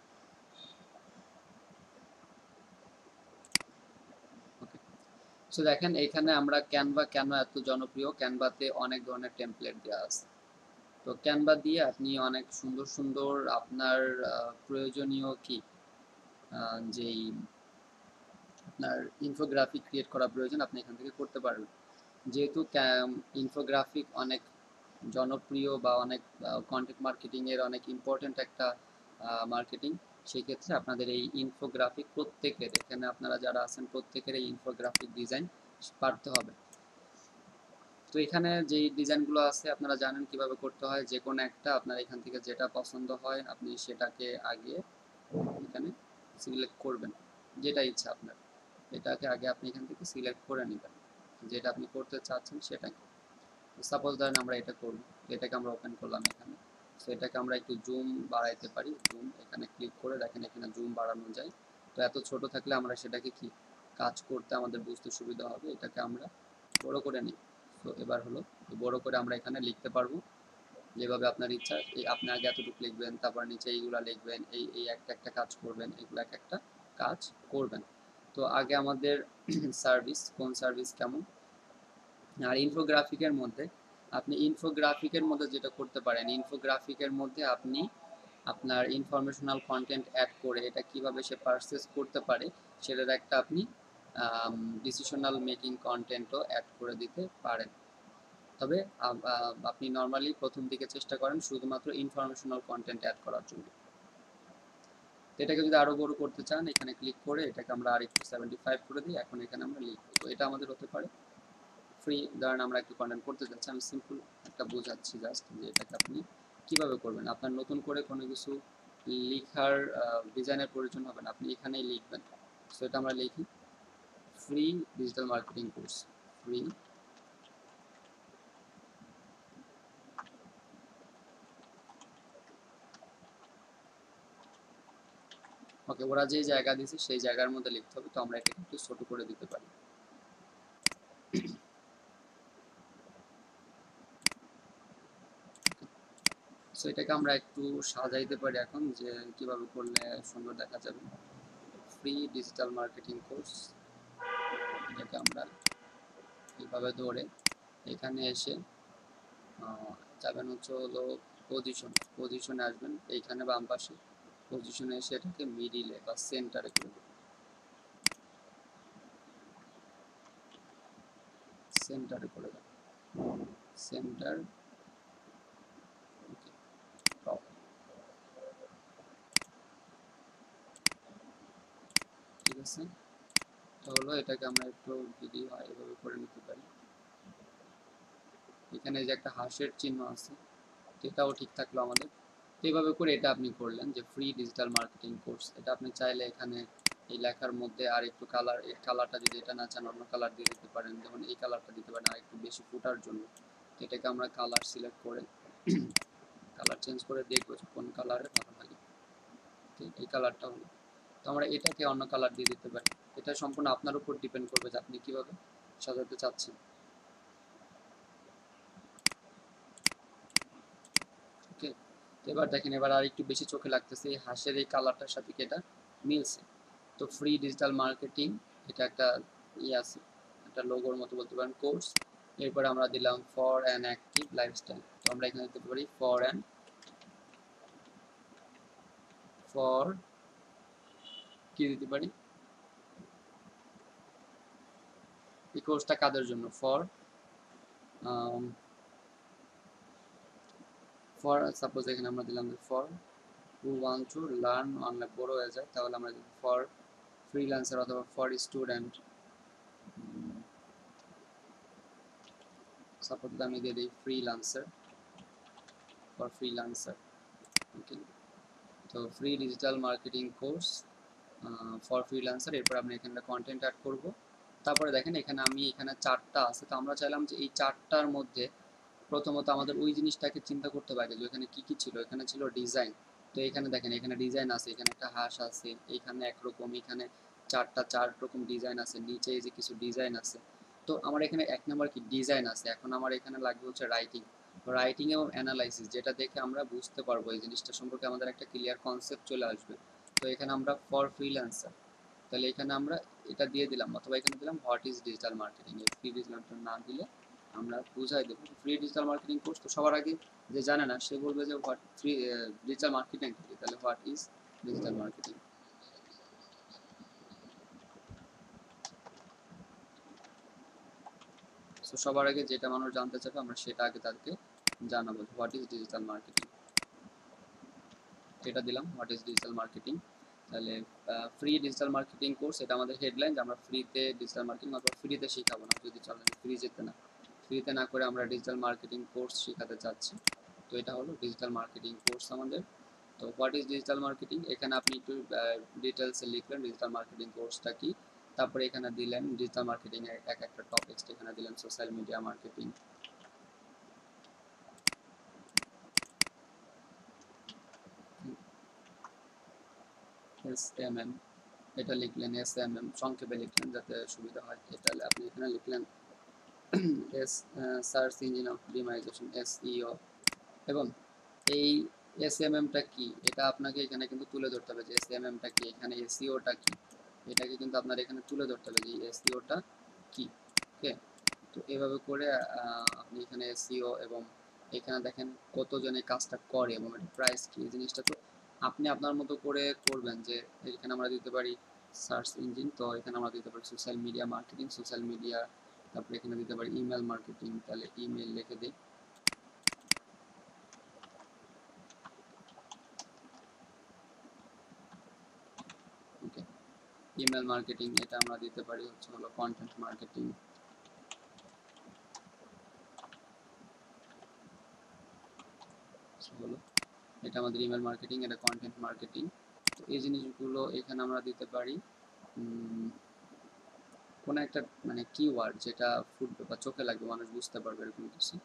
ওকে, সো দেখেন এখানে আমরা ক্যানভা কেন এত জনপ্রিয়, ক্যানভাতে অনেক ধরনের টেমপ্লেট দেওয়া আছে। তো ক্যানভা দিয়ে আপনি অনেক সুন্দর সুন্দর আপনার প্রয়োজনীয় কি যেই আপনার ইনফোগ্রাফিক ক্রিয়েট করা প্রয়োজন, আপনি এখান থেকে করতে পারবেন। যেহেতু ইনফোগ্রাফিক অনেক জনপ্রিয় বা অনেক কন্টেন্ট মার্কেটিংয়ের অনেক ইম্পর্ট্যান্ট একটা মার্কেটিং, সেই ক্ষেত্রে আপনাদের এই ইনফোগ্রাফিক প্রত্যেকের, এখানে আপনারা যারা আছেন প্রত্যেকের এই ইনফোগ্রাফিক ডিজাইন পারতে হবে। তো এখানে যেই ডিজাইনগুলো আছে আপনারা জানেন কিভাবে করতে হয়, যে কোনো একটা আপনার এখান থেকে যেটা পছন্দ হয় আপনি সেটাকে আগে এখানে সিলেক্ট করবেন, যেটা ইচ্ছা আপনার, এটাকে আগে আপনি এখান থেকে সিলেক্ট করে নেবেন যেটা আপনি করতে চাচ্ছেন সেটাকে। সাপোজ ধরেন আমরা এটা করব, এটাকে আমরা ওপেন করলাম এখানে, সো এটাকে আমরা একটু জুম বাড়াইতে পারি, জুম এখানে ক্লিক করে দেখেন এখানে জুম বাড়ানো যায়। তো এত ছোট থাকলে আমরা সেটাকে কি কাজ করতে আমাদের বুঝতে সুবিধা হবে, এটাকে আমরা বড় করে নিই। তো এবার হলো বড় করে আমরা এখানে লিখতে পারবো যেভাবে আপনার ইচ্ছা। এই আপনি আগে এতটুকু লিখবেন, তারপর নিচে এইগুলা লিখবেন, এই এই একটা একটা কাজ করবেন, এগুলো এক একটা কাজ করবেন। তো আগে আমাদের সার্ভিস, কোন সার্ভিস কেমন। আর ইনফোগ্রাফিকের মধ্যে যেটা করতে পারেন, ইনফোগ্রাফিকের মধ্যে আপনি আপনার ইনফরমেশনাল কন্টেন্ট অ্যাড করে এটা কিভাবে সে পারচেজ করতে পারে সেটার একটা আপনি ডিসিশনাল মেকিং কন্টেন্টও অ্যাড করে দিতে পারেন। তবে আপনি নর্মালি প্রথম দিকে চেষ্টা করেন শুধুমাত্র ইনফরমেশনাল কন্টেন্ট অ্যাড করার জন্য। তো এটাকে যদি আরো বড় করতে চান এখানে ক্লিক করে এটাকে আমরা আরেকটু 75 করে দিই। এখন এখানে আমরা লিখবো, তো এটা আমাদের হতে পারে ফ্রি। ধরেন আমরা একটু কন্টেন্ট করতে যাচ্ছি, আমি সিম্পল একটা বোঝাচ্ছি জাস্ট যে এটাকে আপনি কিভাবে করবেন। আপনার নতুন করে কোনো কিছু লিখার ডিজাইনের প্রয়োজন হবে না, আপনি এখানেই লিখবেন। সো এটা আমরা লিখি free digital marketing course, free okay. ওরা যে জায়গা দিয়েছে সেই জায়গার মধ্যে লিখতে হবে, তো আমরা এটাকে একটু ছোট করে দিতে পারি। সো এটাকে আমরা একটু সাজাইতে পারি এখন যে কিভাবে করলে সুন্দর দেখা যাবে। ফ্রি ডিজিটাল মার্কেটিং কোর্স, এটাকে আমরা এইভাবে ধরে এখানে এসে যাবেন হচ্ছে হলো পজিশনে আসবেন এইখানে বাম পাশে, পজিশনে এসে এটাকে মিডিলে বা সেন্টারে করে দেবেন, সেন্টারে করে দেবেন, সেন্টার টপ। ঠিক আছে, তো হলো এটাকে আমরা একটু যদি হয় এভাবে করে নিতে পারি। এখানে যে একটা হাঁসের চিহ্ন আছে এটাও ঠিক থাকলো আমাদের। তো এইভাবে করে এটা আপনি করলেন যে ফ্রি ডিজিটাল মার্কেটিং কোর্স। এটা আপনি চাইলে এখানে এই লেখার মধ্যে আর একটু কালার, এই কালারটা যদি এটা না চান অন্য কালার দিয়ে দিতে পারেন, যেমন এই কালারটা দিতে পারেন আর একটু বেশি ফুটার জন্য। তো এটাকে আমরা কালার সিলেক্ট করে কালার চেঞ্জ করে দেখবো যে কোন কালারে ভালো লাগে। ঠিক এই কালারটা হলো, তো আমরা এটাকে অন্য কালার দিয়ে দিতে পারি। এটা সম্পূর্ণ আপনার উপর ডিপেন্ড করবে যে আপনি কিভাবে সাজাতে চাচ্ছেন। ওকে, তো এবার দেখেন এবার আর একটু বেশি চোখে লাগতেছে এই হাঁসের এই কালারটার সাথে কি এটা মিলছে। তো ফ্রি ডিজিটাল মার্কেটিং এটা একটা আছে, একটা লোগোর মতো বলতে পারেন কোর্স। এরপর আমরা দিলাম ফর অ্যান অ্যাক্টিভ লাইফস্টাইল। তো আমরা এখানে দিতে পারি ফর কি দিতে পারি, এই কোর্সটা কাদের জন্য, ফর সাপোজ এখানে আমরা দিলাম for who want to learn, অনেক বড় হয়ে যায় তাহলে আমরা ফর ফ্রিল্যান্সার অথবা ফর স্টুডেন্ট। সাপোজ আমি দিয়ে দিই ফ্রিল্যান্সার, ফর ফ্রিল্যান্সার। ওকে, তো free digital marketing course for freelancer. এরপর আপনি এখানে কন্টেন্ট অ্যাড করব। তারপরে দেখেন এখানে আমি এখানে চারটা আছে, তো আমরা চাইলাম যে এই চারটার মধ্যে প্রথমত আমাদের ওই জিনিসটাকে চিন্তা করতে পারে যে এখানে কি কি ছিল। এখানে ছিল ডিজাইন, তো এখানে দেখেন এখানে ডিজাইন আছে, এখানে একটা হাঁস আছে, এখানে একরকম, এখানে চার রকম ডিজাইন আছে, নিচে এই যে কিছু ডিজাইন আছে। তো আমার এখানে এক নম্বর কি ডিজাইন আছে। এখন আমার এখানে লাগবে হচ্ছে রাইটিং এবং অ্যানালাইসিস, যেটা দেখে আমরা বুঝতে পারবো এই জিনিসটা সম্পর্কে আমাদের একটা ক্লিয়ার কনসেপ্ট চলে আসবে। তো এখানে আমরা ফর ফ্রিল্যান্সার, তাহলে এখানে আমরা এটা দিয়ে দিলাম, অথবা এখানে দিলাম হোয়াট ইজ ডিজিটাল মার্কেটিং। এই ফ্রি ডিজিটাল না দিলে আমরা বুঝাই দেবো ফ্রি ডিজিটাল মার্কেটিং কোর্স। তো সবার আগে যে জানে না সে বলবে যে হোয়াট ফ্রি ডিজিটাল মার্কেটিং কি, তাহলে what is digital marketing. So সবার আগে যেটা মানুষ জানতে চাবে আমরা সেটা আগে তাদেরকে জানাবো, হোয়াট ইজ ডিজিটাল মার্কেটিং। এটা দিলাম হোয়াট ইজ ডিজিটাল মার্কেটিং। তাহলে ফ্রি ডিজিটাল মার্কেটিং কোর্স এটা আমাদের হেডলাইন, যে আমরা ফ্রিতে ডিজিটাল মার্কেটিং অথবা ফ্রিতে শেখাবো না, যদি চলেন ফ্রি যেতে না, ফ্রিতে না করে আমরা ডিজিটাল মার্কেটিং কোর্স শেখাতে চাচ্ছি। তো এটা হলো ডিজিটাল মার্কেটিং কোর্স আমাদের। তো হোয়াট ইজ ডিজিটাল মার্কেটিং, এখানে আপনি একটু ডিটেলসে লিখলেন ডিজিটাল মার্কেটিং কোর্সটা কি। তারপরে এখানে দিলেন ডিজিটাল মার্কেটিং এর এক একটা টপিকস, এখানে দিলেন সোশ্যাল মিডিয়া মার্কেটিং, SMM, এটা লিখলেন SMM, সংক্ষেপে লিখলেন যাতে সুবিধা হয়। এটা আপনি এখানে লিখলেন সার্চ ইঞ্জিন অপটিমাইজেশন, SEO। এবং এই SMM-টা কি এটা আপনাকে এখানে কিন্তু তুলে ধরতে হবে যে SMM-টা কি, এখানে SEO-টা কি, এটাকে কিন্তু আপনার এখানে তুলে ধরতে হবে যে SEO-টা কি। ওকে, তো এভাবে করে আপনি এখানে SEO এবং এখানে দেখেন কতজনে কাজটা করে এবং এর প্রাইস কি, এই জিনিসটা তো আপনি আপনার মতো করে করবেন। যে এখানে আমরা দিতে পারি সার্চ ইঞ্জিন, তো এখানে আমরা দিতে পারি social media marketing, social media, তারপরে এখানে দিতে পারি ইমেল মার্কেটিং, তাহলে ইমেল লিখে দিই। ওকে, ইমেল মার্কেটিং, এটা আমরা দিতে পারি হচ্ছে হলো কন্টেন্ট মার্কেটিং। হলো এটা আমাদের ইমেল মার্কেটিং, এটা কন্টেন্ট মার্কেটিং। তো এই জিনিসগুলো এখানে আমরা দিতে পারি কোনো একটা মানে কিওয়ার্ড যেটা ফুটবে বা চোখে লাগবে, মানুষ বুঝতে পারবে এরকম কিছু।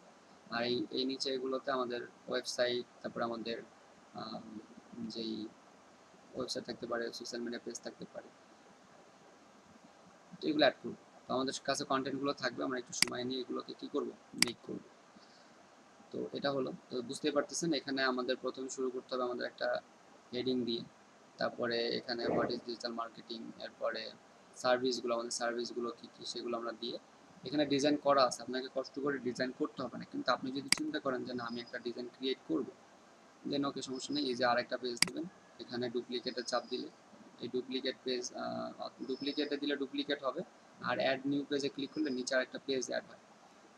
আর এই নিচে এগুলোতে আমাদের ওয়েবসাইট, তারপরে আমাদের যেই ওয়েবসাইট থাকতে পারে, সোশ্যাল মিডিয়া পেজ থাকতে পারে, তো এগুলো অ্যাড করবো। তো আমাদের কাছে কন্টেন্টগুলো থাকবে, আমরা একটু সময় নিয়ে এগুলোকে কি করব, মেক করব। তো এটা হলো, তো বুঝতেই পারতেছেন এখানে আমাদের প্রথমে শুরু করতে হবে আমাদের একটা হেডিং দিয়ে, তারপরে এখানে হোয়াট ইজ ডিজিটাল মার্কেটিং, এরপরে সার্ভিসগুলো, আমাদের সার্ভিসগুলো কী কী সেগুলো আমরা দিয়ে এখানে ডিজাইন করা আছে। আপনাকে কষ্ট করে ডিজাইন করতে হবে না, কিন্তু আপনি যদি চিন্তা করেন যে না আমি একটা ডিজাইন ক্রিয়েট করব, দেন ওকে, সমস্যা নেই। এই যে আরেকটা পেজ দেবেন, এখানে ডুপ্লিকেটে চাপ দিলে এই ডুপ্লিকেট পেজ, ডুপ্লিকেটে দিলে ডুপ্লিকেট হবে, আর অ্যাড নিউ পেজে ক্লিক করলে নিচে আরেকটা পেজ অ্যাড হয়।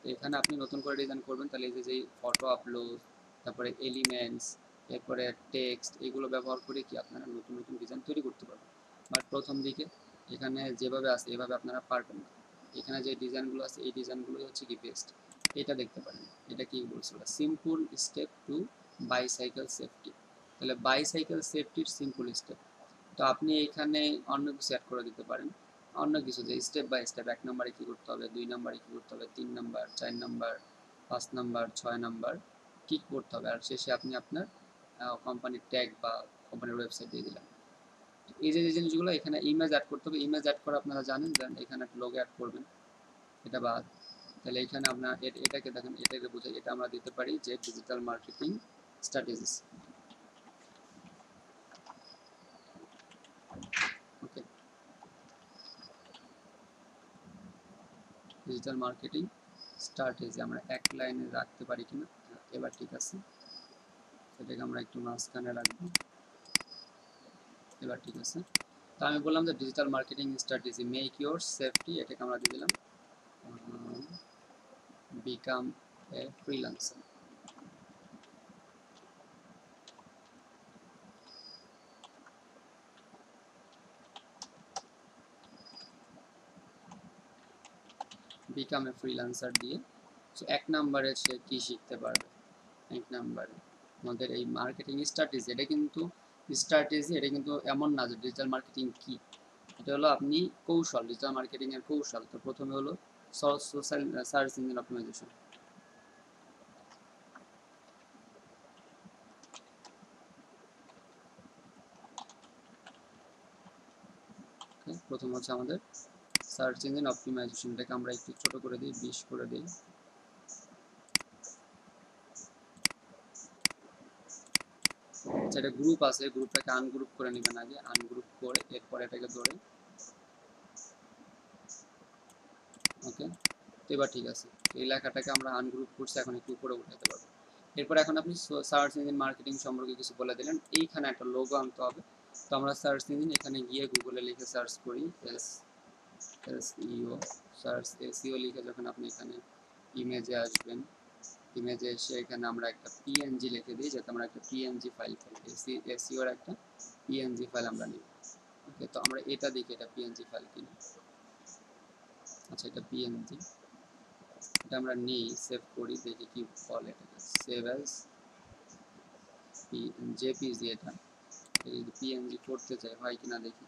তো এখানে আপনি নতুন করে ডিজাইন করবেন, তাহলে এই যে যেই ফটো আপলোড, তারপরে এলিমেন্টস, এরপরে টেক্সট, এগুলো ব্যবহার করে কি আপনারা নতুন নতুন ডিজাইন তৈরি করতে পারবেন। বাট প্রথম দিকে এখানে যেভাবে আছে এভাবে আপনারা পারবেন না। এখানে যে ডিজাইনগুলো আছে এই ডিজাইনগুলো হচ্ছে কি বেস্ট। এটা দেখতে পারেন, এটা কি বলছিল, simple step to bicycle safety. তাহলে বাইসাইকেল সেফটির সিম্পল স্টেপ, তো আপনি এখানে অন্য কিছু অ্যাড করে দিতে পারেন, অন্য কিছু যে স্টেপ বাই স্টেপ, 1 নম্বরে কী করতে হবে, 2 নম্বরে কী করতে হবে, 3 নাম্বার, 4 নাম্বার, 5 নাম্বার, 6 নাম্বার কী করতে হবে, আর শেষে আপনি আপনার কোম্পানির ট্যাগ বা কোম্পানির ওয়েবসাইট দিয়ে দিলেন। এই যে জিনিসগুলো এখানে ইমেজ অ্যাড করতে হবে, ইমেজ অ্যাড করা আপনারা জানেন, এখানে একটা লোগো অ্যাড করবেন, এটা বাদ। তাহলে এখানে আপনার এটাকে দেখেন, এটাকে বোঝাই, এটা আমরা দিতে পারি যে ডিজিটাল মার্কেটিং স্ট্র্যাটেজিস। ওকে, ডিজিটাল মার্কেটিং স্ট্র্যাটেজি আমরা এক লাইনে রাখতে পারি কিনা, এবার ঠিক আছে, সেটাকে আমরা একটু মাঝখানে রাখবো, এবার ঠিক আছে। তো আমি বললাম যে digital marketing strategy make your safety, এটাকে আমরা দিয়ে দিলাম become a freelancer. Become a freelancer দিয়ে, সো 1 নম্বরে সে কি শিখতে পারবে, 1 নম্বরে আমাদের এই মার্কেটিং স্ট্র্যাটেজি। এটা কিন্তু স্ট্র্যাটেজি, এটা কিন্তু এমন না যে ডিজিটাল মার্কেটিং কি, এটা হলো আপনি কৌশল, ডিজিটাল মার্কেটিং এর কৌশল। তো প্রথমে হলো সোশ্যাল সার্চ ইঞ্জিন অপটিমাইজেশন। প্রথম হচ্ছে আমাদের সার্চ ইঞ্জিন অপটিমাইজেশন, এটাকে আমরা একটু ছোট করে দিই, 20 করে দিই। আচ্ছা, এটা গ্রুপ আছে, গ্রুপটাকে আনগ্রুপ করে নেবেন আগে, আনগ্রুপ করে এরপর এটাকে ধরে, ওকে। তো এবার ঠিক আছে, এই লেখাটাকে আমরা আনগ্রুপ করছি, এখন একটু উপরে উঠাতে পারবো। এরপর এখন আপনি সার্চ ইঞ্জিন মার্কেটিং সম্পর্কে কিছু বলে দিলেন, এইখানে একটা লোগো আনতে হবে। তো আমরা সার্চ ইঞ্জিন এখানে গিয়ে গুগলে লিখে সার্চ করি, SEO, সার্চ SEO লিখে যখন আপনি এখানে ইমেজে আসবেন, ইমেজে এসে এখানে আমরা একটা পিএনজি লিখে দিই, যাতে আমরা একটা পিএনজি ফাইল পাই, SEOর একটা পিএনজি ফাইল আমরা নিই। ওকে, তো আমরা এটা দেখি এটা পিএনজি ফাইল কিনা। আচ্ছা, এটা পিএনজি, এটা আমরা নিই, সেভ করি, দেখি কি বলে, এটাকে সেভ অ্যাজ জেপিজি। এটা যদি পিএনজি করতে চাই হয় কিনা দেখি।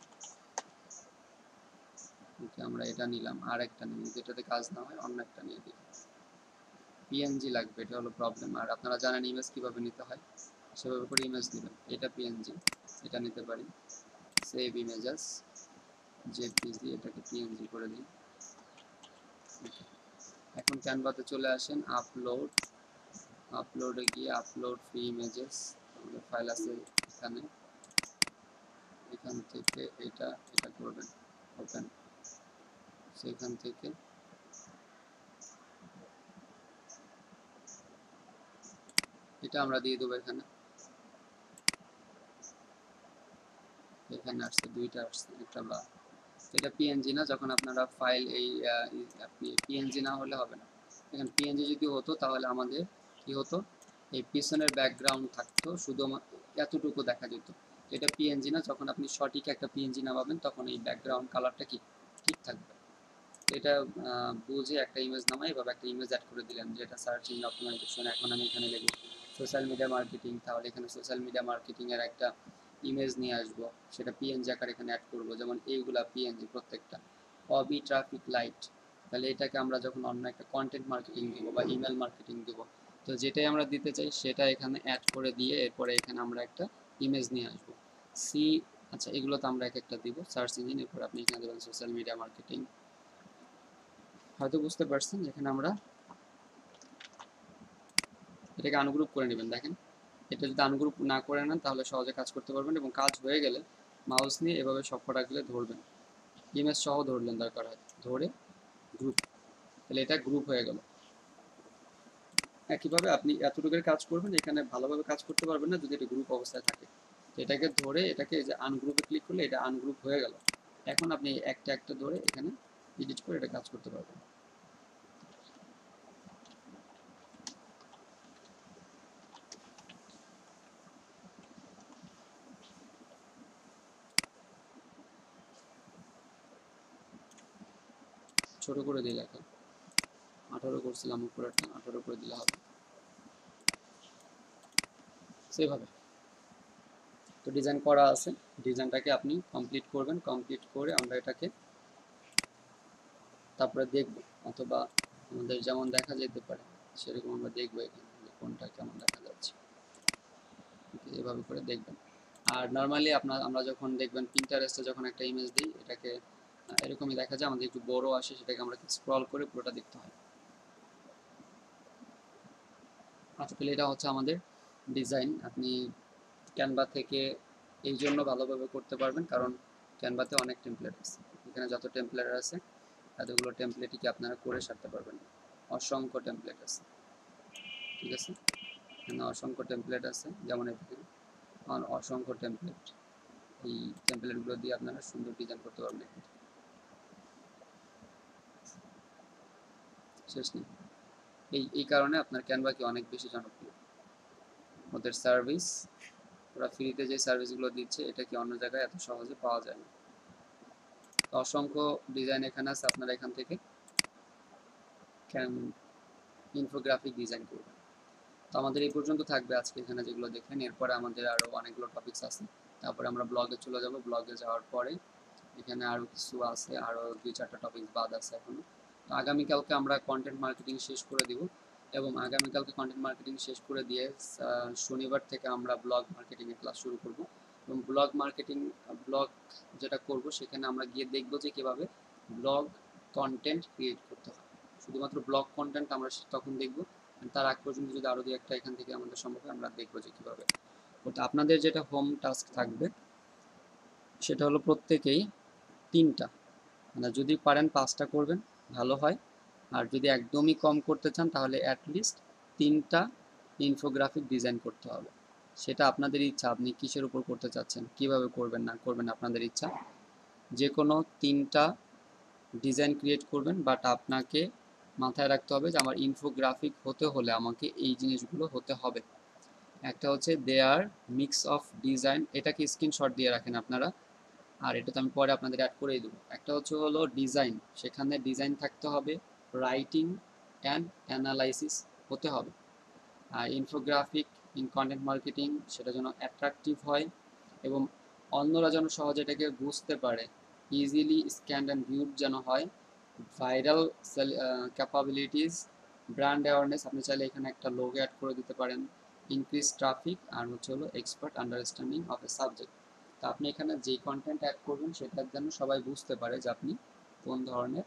ওকে, আমরা এটা নিলাম, আর একটা নিই, যেটাতে কাজ না হয় অন্য একটা নিয়ে দেখি। পিএনজি লাগবে, এটা হলো প্রবলেম। আর আপনারা জানেন ইমেজ কিভাবে নিতে হয়, সেভাবে করে ইমেজ নেবেন। এটা পিএনজি, এটা নিতে পারি, সেভ ইমেজেস জেপিজি, এটাকে পিএনজি করে দিই। এখন ক্যানভাতে চলে আসেন, আপলোডে গিয়ে আপলোড ফ্রি ইমেজেস, আমাদের ফাইল আছে এখানে, এখান থেকে এটা করবেন ওপেন, সেখান থেকে এটা আমরা দিয়ে দেবো এখানে। এখানে আসছে দুইটা আসছে, একটা বা এটা পিএনজি না, যখন আপনারা ফাইল এই পিএনজি না হলে হবে না। এখানে পিএনজি যদি হতো তাহলে আমাদের কি হতো, এই পিছনের ব্যাকগ্রাউন্ড থাকতো, শুধু এতটুকু দেখা যেত। এটা পিএনজি না, যখন আপনি সঠিক একটা পিএনজি নামাবেন তখন এই ব্যাকগ্রাউন্ড কালারটা কি ঠিক থাকবে। এটা বুঝে একটা ইমেজ নামাই, এভাবে একটা ইমেজ অ্যাড করে দিলাম, যেটা সার্চ ইঞ্জিন অপটিমাইজেশন। এখন আমি এখানে লিখব সোশ্যাল মিডিয়া মার্কেটিং, তাহলে এখানে সোশ্যাল মিডিয়া মার্কেটিং এর একটা ইমেজ নিয়ে আসবো, সেটা পিএনজি আকারে এখানে অ্যাড করব, যেমন এইগুলা পিএনজি প্রত্যেকটা। হবি ট্রাফিক লাইট, তাহলে এটাকে আমরা যখন অন্য একটা কন্টেন্ট মার্কেটিং দেবো বা ইমেল মার্কেটিং দেবো, তো যেটাই আমরা দিতে চাই সেটা এখানে অ্যাড করে দিয়ে এরপরে এখানে আমরা একটা ইমেজ নিয়ে আসবো। সি, আচ্ছা এগুলো তো আমরা এক একটা দিব সার্চ ইঞ্জিন, এরপর আপনি এখানে দেবেন সোশ্যাল মিডিয়া মার্কেটিং। হয়তো বুঝতে পারছেন, এখানে আমরা এটাকে আনগ্রুপ করে নেবেন। দেখেন, এটা যদি আনগ্রুপ না করে নেন তাহলে সহজে কাজ করতে পারবেন, এবং কাজ হয়ে গেলে মাউস নিয়ে এভাবে সব কটাগুলো ধরবেন, ইমেজ সহ ধরলেন দরকার হয়, ধরে গ্রুপ, তাহলে এটা গ্রুপ হয়ে গেল। একইভাবে আপনি এতটুকুর কাজ করবেন, এখানে ভালোভাবে কাজ করতে পারবেন না যদি এটা গ্রুপ অবস্থায় থাকে। তো এটাকে ধরে এটাকে যে আনগ্রুপে ক্লিক করলে এটা আনগ্রুপ হয়ে গেল। এখন আপনি একটা একটা ধরে এখানে এডিট করে এটা কাজ করতে পারবেন। ছোট করে দিলে এখন 18 করছিলাম উপরেরটা, 18 করে দিলে হবে সেভাবে। তো ডিজাইন করা আছে, ডিজাইনটাকে আপনি কমপ্লিট করবেন, কমপ্লিট করে আমরা এটাকে তারপরে দেখব, অথবা আমাদের যেমন দেখা যেতে পারে সেরকম আমরা দেখবো এখানে যে কোনটা কেমন দেখা যাচ্ছে, এভাবে করে দেখবেন। আর নর্মালি আমরা যখন দেখবেন পিন্টারেস্টে যখন একটা ইমেজ দিই, এটাকে এরকমই দেখা যায়, আমাদের একটু বড় আসে, সেটাকে আমরা স্ক্রল করে পুরোটা দেখতে হয়। আচ্ছা, তাহলে এটা হচ্ছে আমাদের ডিজাইন। আপনি ক্যানভা থেকে এই জন্য ভালোভাবে করতে পারবেন কারণ ক্যানভাতে অনেক টেমপ্লেট আছে, এখানে যত টেমপ্লেট আছে এতগুলো টেমপ্লেটই কি আপনারা করে সারতে পারবেন, অসংখ্য টেমপ্লেট আছে। ঠিক আছে, এখানে অসংখ্য টেমপ্লেট আছে, যেমন এখানে অসংখ্য টেমপ্লেট, এই টেমপ্লেটগুলো দিয়ে আপনারা সুন্দর ডিজাইন করতে পারবেন। শেষ নেই, এই কারণে আপনার ক্যানভা কি অনেক বেশি জনপ্রিয়। ওদের সার্ভিস, ওরা ফ্রিতে যে সার্ভিসগুলো দিচ্ছে এটা কি অন্য জায়গায় এত সহজে পাওয়া যায় না। অসংখ্য ডিজাইন এখানে আছে, আপনারা এখান থেকে ইনফোগ্রাফিক ডিজাইন করবেন। তো আমাদের এই পর্যন্ত থাকবে আজকে এখানে যেগুলো দেখলেন, এরপরে আমাদের আরও অনেকগুলো টপিকস আছে, তারপরে আমরা ব্লগে চলে যাব। ব্লগে যাওয়ার পরে এখানে আরও কিছু আছে, আরও 2-4টা টপিকস বাদ আছে এখনো। তো আগামীকালকে আমরা কন্টেন্ট মার্কেটিং শেষ করে দিব, এবং আগামীকালকে কন্টেন্ট মার্কেটিং শেষ করে দিয়ে শনিবার থেকে আমরা ব্লগ মার্কেটিংয়ের ক্লাস শুরু করব। এবং ব্লগ যেটা করব সেখানে আমরা গিয়ে দেখব যে কীভাবে ব্লগ কন্টেন্ট ক্রিয়েট করতে হয়। শুধুমাত্র ব্লগ কন্টেন্ট আমরা তখন দেখব, তার আগ পর্যন্ত যদি আরও 2-1টা এখান থেকে আমাদের সম্ভব হয় আমরা দেখবো যে কীভাবে করতে। আপনাদের যেটা হোম টাস্ক থাকবে সেটা হলো প্রত্যেকেই 3টা, মানে যদি পারেন 5টা করবেন ভালো হয়, আর যদি একদমই কম করতে চান তাহলে অ্যাটলিস্ট 3টা ইনফোগ্রাফিক ডিজাইন করতে হবে। সেটা আপনাদের ইচ্ছা, আপনি কিসের উপর করতে চাচ্ছেন, কিভাবে করবেন না করবেন আপনাদের ইচ্ছা। যে কোনো 3টা ডিজাইন ক্রিয়েট করবেন, বাট আপনাকে মাথায় রাখতে হবে যে আমার ইনফোগ্রাফিক হতে হলে আমাকে এই জিনিসগুলো হতে হবে। একটা হচ্ছে দেয়ার মিক্স অফ ডিজাইন, এটাকে স্ক্রিনশট দিয়ে রাখেন আপনারা, আর এটা তো আমি পরে আপনাদের অ্যাড করেই দেবো। একটা হলো ডিজাইন, সেখানে ডিজাইন থাকতে হবে, রাইটিং অ্যান্ড অ্যানালাইসিস হতে হবে। আর ইনফোগ্রাফিক ইন কন্টেন্ট মার্কেটিং সেটা যেন অ্যাট্রাকটিভ হয় এবং অন্যরা যেন সহজে এটাকে বুঝতে পারে, ইজিলি স্ক্যান্ড অ্যান্ড ভিউড যেন হয়, ভাইরাল ক্যাপাবিলিটিস, ব্র্যান্ড অ্যাওয়ারনেস, আপনি চাইলে এখানে একটা লোগো অ্যাড করে দিতে পারেন, ইনক্রিজ ট্রাফিক, আর হলো expert understanding of A subject. তো আপনি এখানে যেই কন্টেন্ট অ্যাড করবেন সেটার জন্য সবাই বুঝতে পারে যে আপনি কোন ধরনের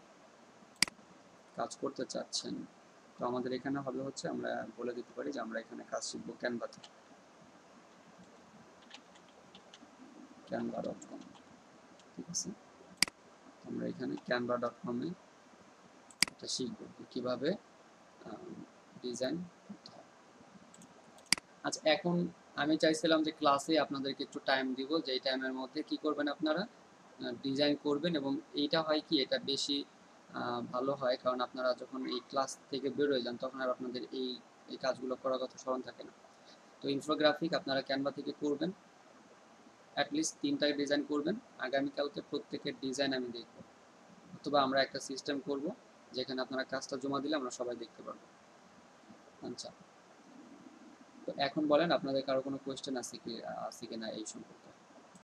কাজ করতে চাচ্ছেন। তো আমাদের এখানে হবে হচ্ছে আমরা বলে দিতে পারি যে আমরা এখানে কাজ শিখবো ক্যানভাতে, canva.com। ঠিক আছে, আমরা এখানে canva.com এ এটা শিখবো কিভাবে ডিজাইন করতে হয়। আচ্ছা, এখন আমি চাইছিলাম যে ক্লাসে আপনাদেরকে একটু টাইম দিব, যে এই টাইমের মধ্যে কি করবেন আপনারা ডিজাইন করবেন, এবং এইটা হয় কি এটা বেশি ভালো হয়, কারণ আপনারা যখন এই ক্লাস থেকে বের হয়ে যান তখন আর আপনাদের এই এই কাজগুলো করার কথা স্মরণ থাকে না। তো ইনফোগ্রাফিক আপনারা ক্যানভা থেকে করবেন, অ্যাটলিস্ট 3টা ডিজাইন করবেন। আগামীকালকে প্রত্যেকের ডিজাইন আমি দেখব, অথবা আমরা একটা সিস্টেম করব যেখানে আপনারা কাজটা জমা দিলে আমরা সবাই দেখতে পারবো। আচ্ছা, তো এখন বলেন আপনাদের কারো কোনো কোয়েশ্চেন আছে কি না এই সম্পর্কে?